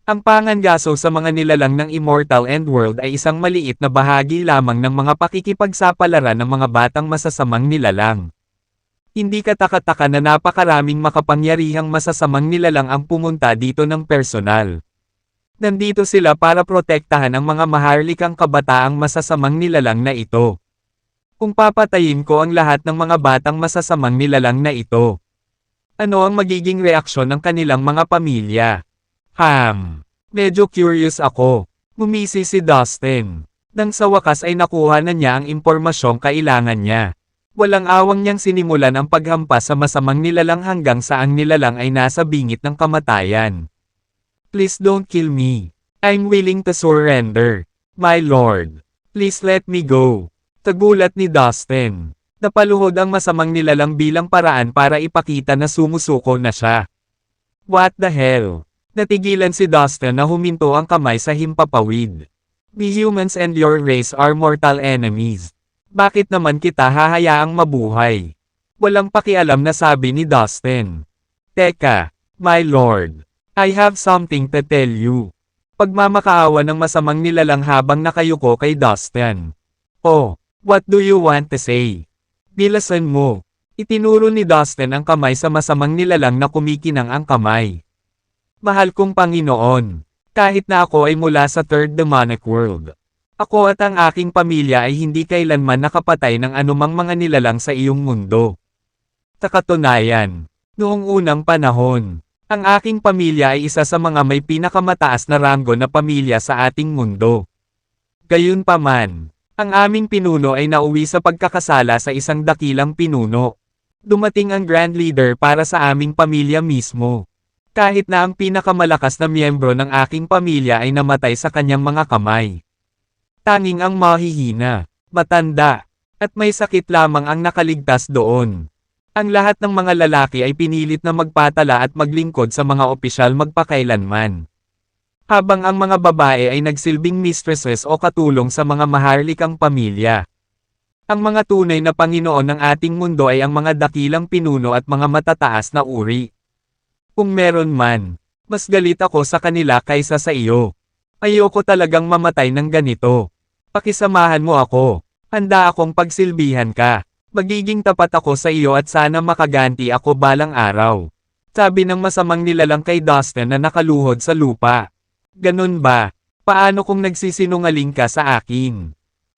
Ang pangangaso sa mga nilalang ng Immortal End World ay isang maliit na bahagi lamang ng mga pakikipagsapalaran ng mga batang masasamang nilalang. Hindi kataka-taka na napakaraming makapangyarihang masasamang nilalang ang pumunta dito ng personal. Nandito sila para protektahan ang mga maharlikang kabataang masasamang nilalang na ito. Kung papatayin ko ang lahat ng mga batang masasamang nilalang na ito, ano ang magiging reaksyon ng kanilang mga pamilya? Medyo curious ako. Ngumisi si Dustin. Nang sa wakas ay nakuha na niya ang impormasyong kailangan niya. Walang awang niyang sinimulan ang paghampas sa masamang nilalang hanggang sa ang nilalang ay nasa bingit ng kamatayan. Please don't kill me. I'm willing to surrender. My lord. Please let me go. Tagulat ni Dustin. Napaluhod ang masamang nilalang bilang paraan para ipakita na sumusuko na siya. What the hell? Natigilan si Dustin na huminto ang kamay sa himpapawid. We humans and your race are mortal enemies. Bakit naman kita hahayaang mabuhay? Walang pakialam na sabi ni Dustin. Teka, my lord. I have something to tell you. Pagmamakaawa ng masamang nilalang habang nakayuko kay Dustin. Oh, what do you want to say? Bilasan mo. Itinuro ni Dustin ang kamay sa masamang nilalang na kumikinang ang kamay. Mahal kong Panginoon, kahit na ako ay mula sa Third Demonic World, ako at ang aking pamilya ay hindi kailanman nakapatay ng anumang mga nilalang sa iyong mundo. Sa katunayan, noong unang panahon, ang aking pamilya ay isa sa mga may pinakamataas na ranggo na pamilya sa ating mundo. Gayunpaman, ang aming pinuno ay nauwi sa pagkakasala sa isang dakilang pinuno. Dumating ang Grand Leader para sa aming pamilya mismo. Kahit na ang pinakamalakas na miyembro ng aking pamilya ay namatay sa kanyang mga kamay. Tanging ang mahihina, matanda, at may sakit lamang ang nakaligtas doon. Ang lahat ng mga lalaki ay pinilit na magpatala at maglingkod sa mga opisyal magpakailanman. Habang ang mga babae ay nagsilbing mistresses o katulong sa mga maharlikang pamilya. Ang mga tunay na Panginoon ng ating mundo ay ang mga dakilang pinuno at mga matataas na uri. Kung meron man, mas galit ako sa kanila kaysa sa iyo. Ayoko talagang mamatay ng ganito. Pakisamahan mo ako. Handa akong pagsilbihan ka. Magiging tapat ako sa iyo at sana makaganti ako balang araw. Sabi ng masamang nilalang kay Dustin na nakaluhod sa lupa. Ganun ba? Paano kung nagsisinungaling ka sa akin?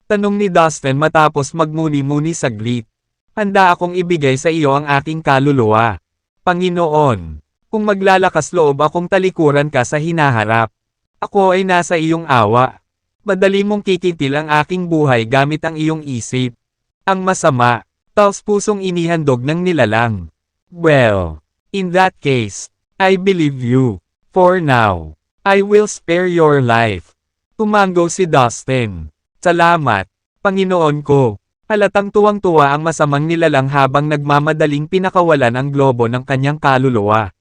Tanong ni Dustin matapos magmuni-muni saglit. Handa akong ibigay sa iyo ang aking kaluluwa. Panginoon, kung maglalakas loob akong talikuran ka sa hinaharap, ako ay nasa iyong awa. Madali mong kikitil ang aking buhay gamit ang iyong isip. Ang masama, taos pusong inihandog ng nilalang. Well, in that case, I believe you. For now, I will spare your life. Tumango si Dustin. Salamat, Panginoon ko. Halatang tuwang-tuwa ang masamang nilalang habang nagmamadaling pinakawalan ang globo ng kanyang kaluluwa.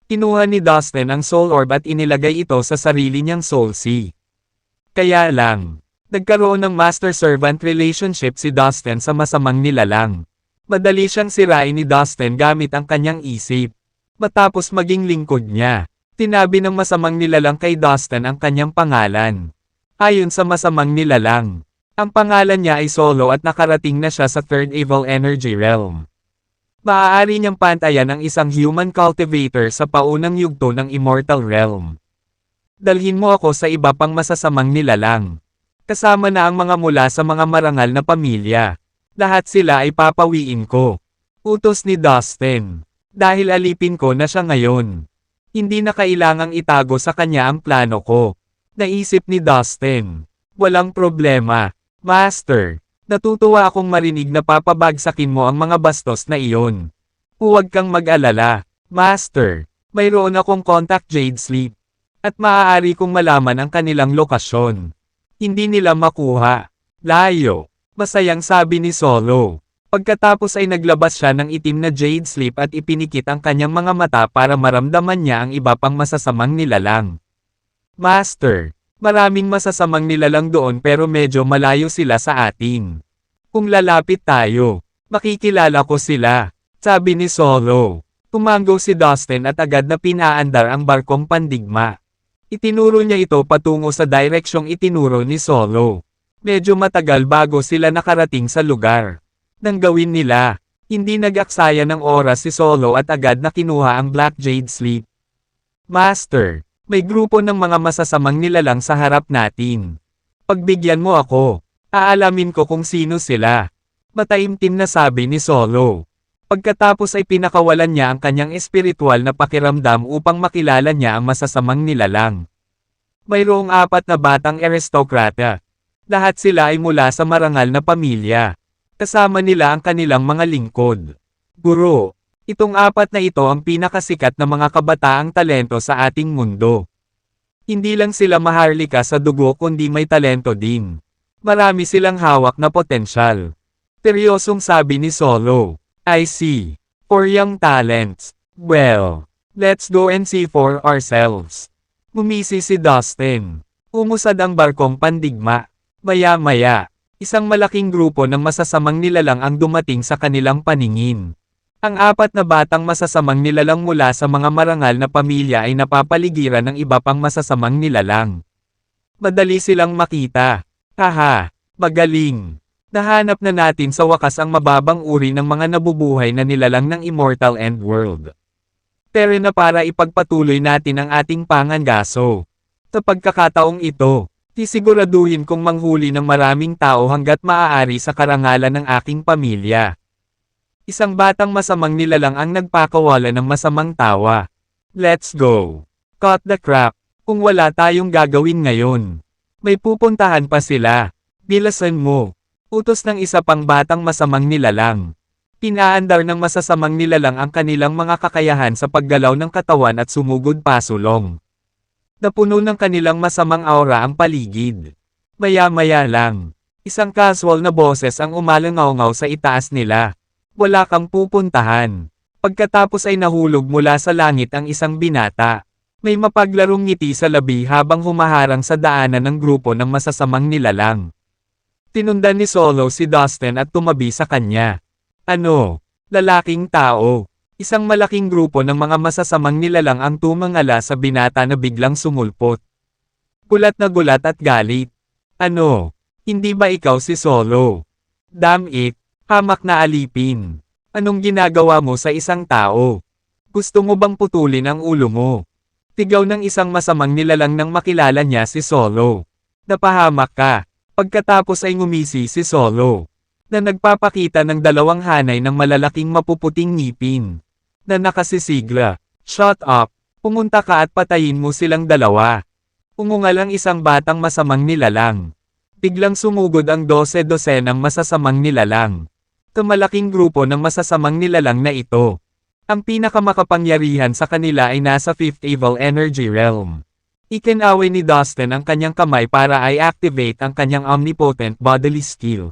Kinuha ni Dustin ang Soul Orb at inilagay ito sa sarili niyang Soul Sea. Kaya lang, nagkaroon ng master-servant relationship si Dustin sa masamang nilalang. Madali siyang sirain ni Dustin gamit ang kanyang isip. Matapos maging lingkod niya, tinabi ng masamang nilalang kay Dustin ang kanyang pangalan. Ayon sa masamang nilalang, ang pangalan niya ay Solo at nakarating na siya sa Third Evil Energy Realm. Maaari niyang pantayan ang isang human cultivator sa paunang yugto ng Immortal Realm. Dalhin mo ako sa iba pang masasamang nilalang. Kasama na ang mga mula sa mga marangal na pamilya. Lahat sila ay papawiin ko. Utos ni Dustin. Dahil alipin ko na siya ngayon. Hindi na kailangang itago sa kanya ang plano ko. Naisip ni Dustin. Walang problema, Master. Natutuwa akong marinig na papabagsakin mo ang mga bastos na iyon. Huwag kang mag-alala, Master. Mayroon akong contact Jade Sleep. At maaari kong malaman ang kanilang lokasyon. Hindi nila makuha. Layo. Masayang sabi ni Solo. Pagkatapos ay naglabas siya ng itim na Jade Sleep at ipinikit ang kanyang mga mata para maramdaman niya ang iba pang masasamang nilalang. Master. Maraming masasamang nilalang doon pero medyo malayo sila sa atin. Kung lalapit tayo, makikilala ko sila, sabi ni Solo. Tumango si Dustin at agad na pinaandar ang barkong pandigma. Itinuro niya ito patungo sa direksyong itinuro ni Solo. Medyo matagal bago sila nakarating sa lugar. Nang gawin nila, hindi nag-aksaya ng oras si Solo at agad na kinuha ang Black Jade Sleep. Master. May grupo ng mga masasamang nilalang sa harap natin. Pagbigyan mo ako, aalamin ko kung sino sila. Mataimtim na sabi ni Solo. Pagkatapos ay pinakawalan niya ang kanyang espiritual na pakiramdam upang makilala niya ang masasamang nilalang. Mayroong 4 na batang aristokrata. Lahat sila ay mula sa marangal na pamilya. Kasama nila ang kanilang mga lingkod. Guro. Itong 4 na ito ang pinakasikat na mga kabataang talento sa ating mundo. Hindi lang sila maharlika sa dugo kundi may talento din. Marami silang hawak na potensyal. Seryosong sabi ni Solo. I see. 4 young talents. Well, let's go and see for ourselves. Ngumisi si Dustin. Umusad ang barkong pandigma. Maya-maya, isang malaking grupo ng masasamang nilalang ang dumating sa kanilang paningin. Ang 4 na batang masasamang nilalang mula sa mga marangal na pamilya ay napapaligiran ng iba pang masasamang nilalang. Madali silang makita. Haha, magaling. Nahanap na natin sa wakas ang mababang uri ng mga nabubuhay na nilalang ng Immortal End World. Pero na para ipagpatuloy natin ang ating pangangaso. Sa pagkakataong ito, sisiguraduhin kong manghuli ng maraming tao hanggat maaari sa karangalan ng aking pamilya. Isang batang masamang nilalang ang nagpakawala ng masamang tawa. Let's go. Cut the crap. Kung wala tayong gagawin ngayon. May pupuntahan pa sila. Bilasan mo. Utos ng isa pang batang masamang nilalang. Pinaandar ng masasamang nilalang ang kanilang mga kakayahan sa paggalaw ng katawan at sumugod pasulong. Napuno ng kanilang masamang aura ang paligid. Maya-maya lang. Isang casual na boses ang umalangaw-ngaw sa itaas nila. Wala kang pupuntahan. Pagkatapos ay nahulog mula sa langit ang isang binata. May mapaglarong ngiti sa labi habang humaharang sa daanan ng grupo ng masasamang nilalang. Tinundan ni Solo si Dustin at tumabi sa kanya. Ano? Lalaking tao. Isang malaking grupo ng mga masasamang nilalang ang tumangala sa binata na biglang sumulpot. Gulat na gulat at galit. Ano? Hindi ba ikaw si Solo? Damn it. Hamak na alipin. Anong ginagawa mo sa isang tao? Gusto mo bang putulin ang ulo mo? Tigaw ng isang masamang nilalang nang makilala niya si Solo. Napahamak ka. Pagkatapos ay ngumisi si Solo. Na nagpapakita ng 2 hanay ng malalaking mapuputing ngipin. Na nakasisigla. Shut up. Pumunta ka at patayin mo silang 2. Umungal ang isang batang masamang nilalang. Biglang sumugod ang 12 ng masasamang nilalang. Malaking grupo ng masasamang nilalang na ito. Ang pinakamakapangyarihan sa kanila ay nasa 5th Evil Energy Realm. Ikinaway ni Dustin ang kanyang kamay para i-activate ang kanyang omnipotent bodily skill.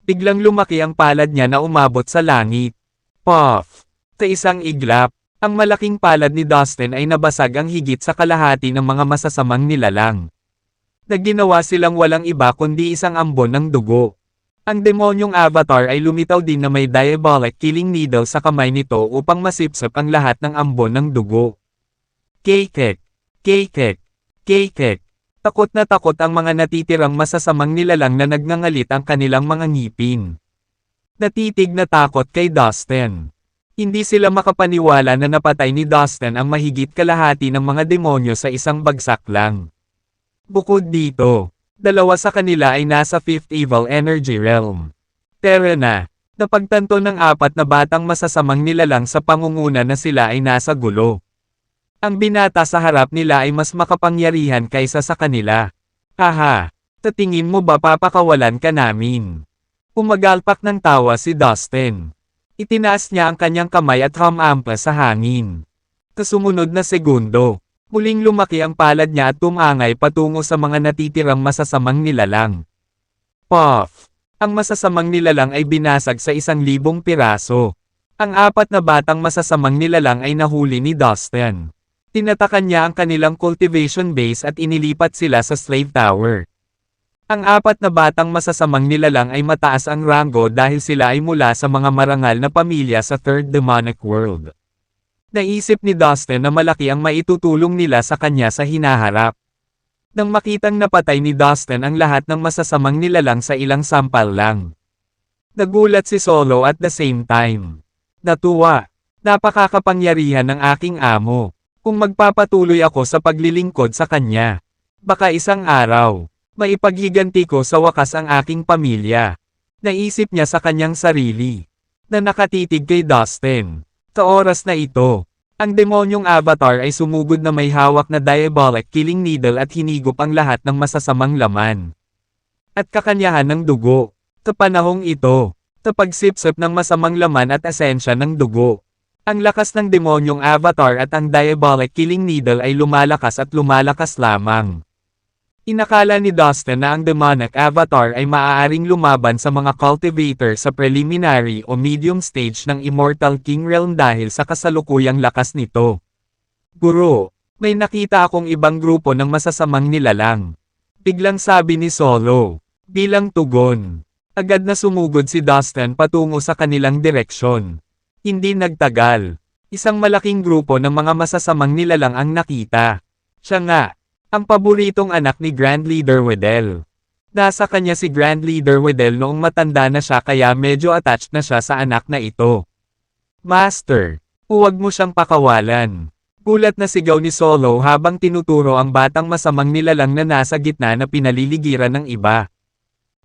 Biglang lumaki ang palad niya na umabot sa langit. Puff! Sa isang iglap, ang malaking palad ni Dustin ay nabasag ang higit sa kalahati ng mga masasamang nilalang. Nagginawa silang walang iba kundi isang ambon ng dugo. Ang demonyong avatar ay lumitaw din na may diabolic killing needle sa kamay nito upang masipsip ang lahat ng ambon ng dugo. Kekek! Kekek! Kekek! Takot na takot ang mga natitirang masasamang nilalang na nagngangalit ang kanilang mga ngipin. Natitig na takot kay Dustin. Hindi sila makapaniwala na napatay ni Dustin ang mahigit kalahati ng mga demonyo sa isang bagsak lang. Bukod dito, dalawa sa kanila ay nasa 5th Evil Energy Realm. Tara na, napagtanto ng 4 na batang masasamang nilalang sa pangunguna na sila ay nasa gulo. Ang binata sa harap nila ay mas makapangyarihan kaysa sa kanila. Haha, tatingin mo ba papakawalan ka namin? Umagalpak ng tawa si Dustin. Itinaas niya ang kanyang kamay at humampa sa hangin. Sa sumunod na segundo, muling lumaki ang palad niya at tumangay patungo sa mga natitirang masasamang nilalang. Puff! Ang masasamang nilalang ay binasag sa 1,000 piraso. Ang 4 na batang masasamang nilalang ay nahuli ni Dustin. Tinatakan niya ang kanilang cultivation base at inilipat sila sa slave tower. Ang 4 na batang masasamang nilalang ay mataas ang ranggo dahil sila ay mula sa mga marangal na pamilya sa Third Demonic World. Naisip ni Dustin na malaki ang maitutulong nila sa kanya sa hinaharap. Nang makitang napatay ni Dustin ang lahat ng masasamang nilalang sa ilang sampal lang. Nagulat si Solo at the same time. Natuwa. Napakakapangyarihan ng aking amo. Kung magpapatuloy ako sa paglilingkod sa kanya, baka isang araw, maipaghiganti ko sa wakas ang aking pamilya. Naisip niya sa kanyang sarili, na nakatitig kay Dustin. Sa oras na ito, ang demonyong avatar ay sumugod na may hawak na diabolic killing needle at hinigop ang lahat ng masasamang laman. At kakanyahan ng dugo. Sa panahong ito, sa pagsipsip ng masamang laman at esensya ng dugo. Ang lakas ng demonyong avatar at ang diabolic killing needle ay lumalakas at lumalakas lamang. Inakala ni Dustin na ang demonic avatar ay maaaring lumaban sa mga cultivator sa preliminary o medium stage ng Immortal King Realm dahil sa kasalukuyang lakas nito. Guro, may nakita akong ibang grupo ng masasamang nilalang. Biglang sabi ni Solo. Bilang tugon, agad na sumugod si Dustin patungo sa kanilang direksyon. Hindi nagtagal. Isang malaking grupo ng mga masasamang nilalang ang nakita. Siya nga, ang paboritong anak ni Grand Leader Wedel. Nasa kanya si Grand Leader Wedel noong matanda na siya kaya medyo attached na siya sa anak na ito. Master, huwag mo siyang pakawalan. Gulat na sigaw ni Solo habang tinuturo ang batang masamang nilalang na nasa gitna na pinaliligiran ng iba.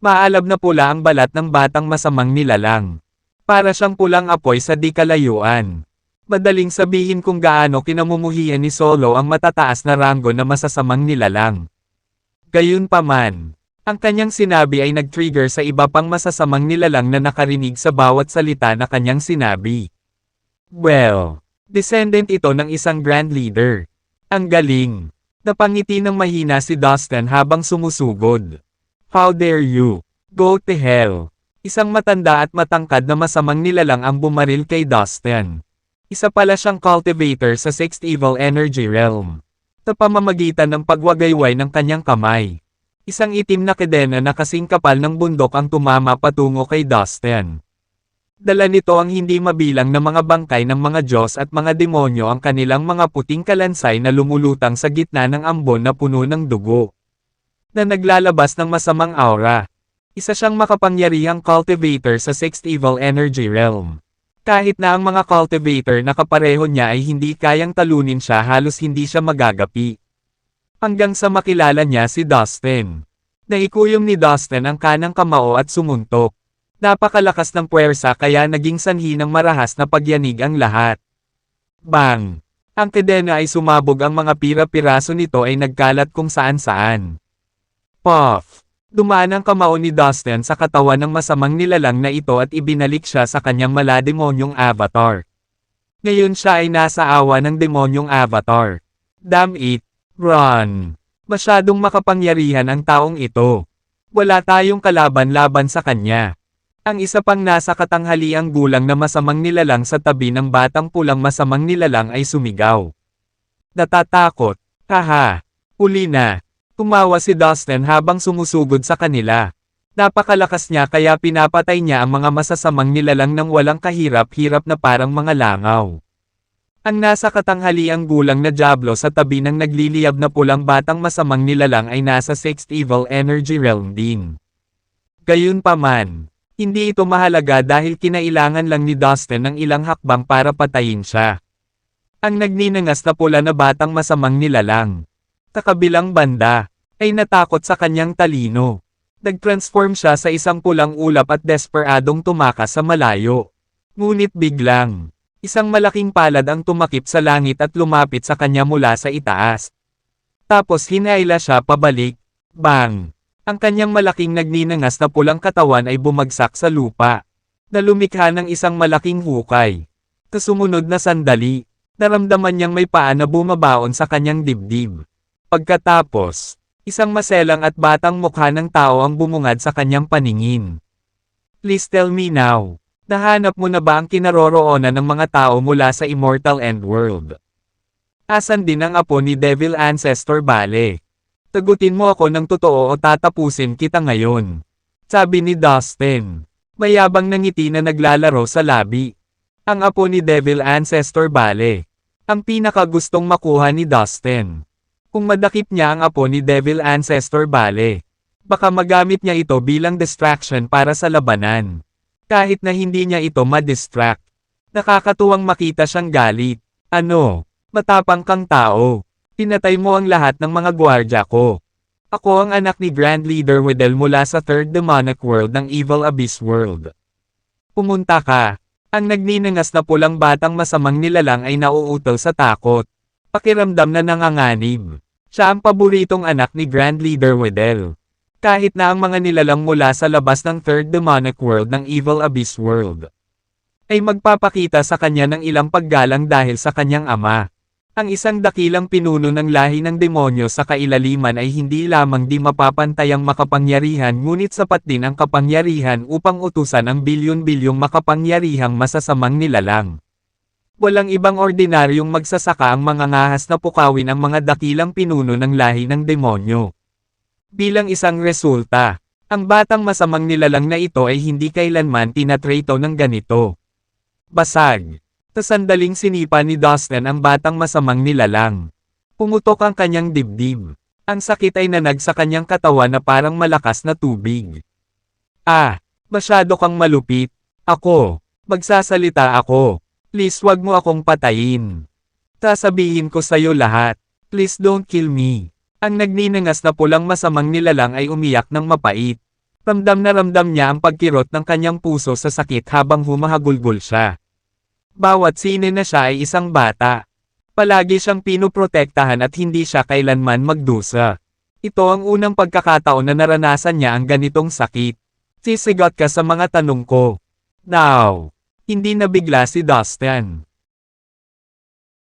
Maalab na pula ang balat ng batang masamang nilalang. Para siyang pulang apoy sa di kalayuan. Madaling sabihin kung gaano kinamumuhian ni Solo ang matataas na ranggo na masasamang nilalang. Gayunpaman, ang kanyang sinabi ay nag-trigger sa iba pang masasamang nilalang na nakarinig sa bawat salita na kanyang sinabi. Well, descendant ito ng isang Grand Leader. Ang galing. Napangiti ng mahina si Dustin habang sumusugod. How dare you? Go to hell. Isang matanda at matangkad na masamang nilalang ang bumaril kay Dustin. Isa pala siyang cultivator sa 6th Evil Energy Realm. Sa pamamagitan ng pagwagayway ng kanyang kamay. Isang itim na kedena na kasing kapal ng bundok ang tumama patungo kay Dustin. Dala nito ang hindi mabilang na mga bangkay ng mga Diyos at mga demonyo ang kanilang mga puting kalansay na lumulutang sa gitna ng ambon na puno ng dugo. Na naglalabas ng masamang aura. Isa siyang makapangyarihang cultivator sa 6th Evil Energy Realm. Kahit na ang mga cultivator na kapareho niya ay hindi kayang talunin siya halos hindi siya magagapi. Hanggang sa makilala niya si Dustin. Naikuyom ni Dustin ang kanang kamao at sumuntok. Napakalakas ng puwersa kaya naging sanhi ng marahas na pagyanig ang lahat. Bang! Ang kedena ay sumabog ang mga pira-piraso nito ay nagkalat kung saan-saan. Puff! Dumaan ang kamao ni Dustin sa katawan ng masamang nilalang na ito at ibinalik siya sa kanyang malademonyong avatar. Ngayon siya ay nasa awa ng demonyong avatar. Damn it! Run! Masyadong makapangyarihan ang taong ito. Wala tayong kalaban-laban sa kanya. Ang isa pang nasa katanghaliang gulang na masamang nilalang sa tabi ng batang pulang masamang nilalang ay sumigaw. Natatakot. Haha! Uli na! Tumawa si Dustin habang sumusugod sa kanila. Napakalakas niya kaya pinapatay niya ang mga masasamang nilalang ng walang kahirap-hirap na parang mga langaw. Ang nasa katanghaliang gulang na Diablo sa tabi ng nagliliyab na pulang batang masamang nilalang ay nasa 6th Evil Energy Realm din. Gayunpaman, Hindi ito mahalaga dahil kinailangan lang ni Dustin ng ilang hakbang para patayin siya. Ang nagninangas na pula na batang masamang nilalang. Sa kabilang banda, ay natakot sa kanyang talino. Nag-transform siya sa isang pulang ulap at desperadong tumakas sa malayo. Ngunit biglang, isang malaking palad ang tumakip sa langit at lumapit sa kanya mula sa itaas. Tapos hinayla siya pabalik. Bang! Ang kanyang malaking nagninangas na pulang katawan ay bumagsak sa lupa. Nalumikha ng isang malaking hukay. Sa sumunod na sandali, naramdaman niyang may paa na bumabaon sa kanyang dibdib. Pagkatapos, isang maselang at batang mukha ng tao ang bumungad sa kanyang paningin. Please tell me now, nahanap mo na ba ang kinaroroonan ng mga tao mula sa Immortal Endworld? Asan din ang apo ni Devil Ancestor Bale? Tagutin mo ako ng totoo o tatapusin kita ngayon. Sabi ni Dustin. Mayabang na ngiti na naglalaro sa labi. Ang apo ni Devil Ancestor Bale. Ang pinakagustong makuha ni Dustin. Kung madakip niya ang apo ni Devil Ancestor Bale, baka magamit niya ito bilang distraction para sa labanan. Kahit na hindi niya ito ma-distract. Nakakatuwang makita siyang galit. Ano? Matapang kang tao. Pinatay mo ang lahat ng mga gwardya ko. Ako ang anak ni Grand Leader Wedel mula sa Third Demonic World ng Evil Abyss World. Pumunta ka. Ang nagninangas na pulang batang masamang nilalang ay nauutal sa takot. Pakiramdam na nanganganib. Siya ang paboritong anak ni Grand Leader Wedel. Kahit na ang mga nilalang mula sa labas ng Third Demonic World ng Evil Abyss World ay magpapakita sa kanya ng ilang paggalang dahil sa kanyang ama. Ang isang dakilang pinuno ng lahi ng demonyo sa kailaliman ay hindi lamang di mapapantayang makapangyarihan ngunit sapat din ang kapangyarihan upang utusan ang bilyon-bilyong makapangyarihang masasamang nilalang. Walang ibang ordinaryong magsasaka ang mga ngahas na pukawin ang mga dakilang pinuno ng lahi ng demonyo. Bilang isang resulta, ang batang masamang nilalang na ito ay hindi kailanman tinatrato ng ganito. Basag. Sa sandaling sinipa ni Dustin ang batang masamang nilalang. Pumutok ang kanyang dibdib. Ang sakit ay nanag sa kanyang katawan na parang malakas na tubig. Masyado kang malupit. Ako. Magsasalita ako. Please wag mo akong patayin. Sasabihin ko sa'yo lahat. Please don't kill me. Ang nagninangas na pulang masamang nilalang ay umiyak ng mapait. Ramdam na ramdam niya ang pagkirot ng kanyang puso sa sakit habang humahagulgol siya. Bawat sine na siya ay isang bata. Palagi siyang pinoprotektahan at hindi siya kailanman magdusa. Ito ang unang pagkakataon na naranasan niya ang ganitong sakit. Sisigot ka sa mga tanong ko. Now, hindi nabigla si Dustin.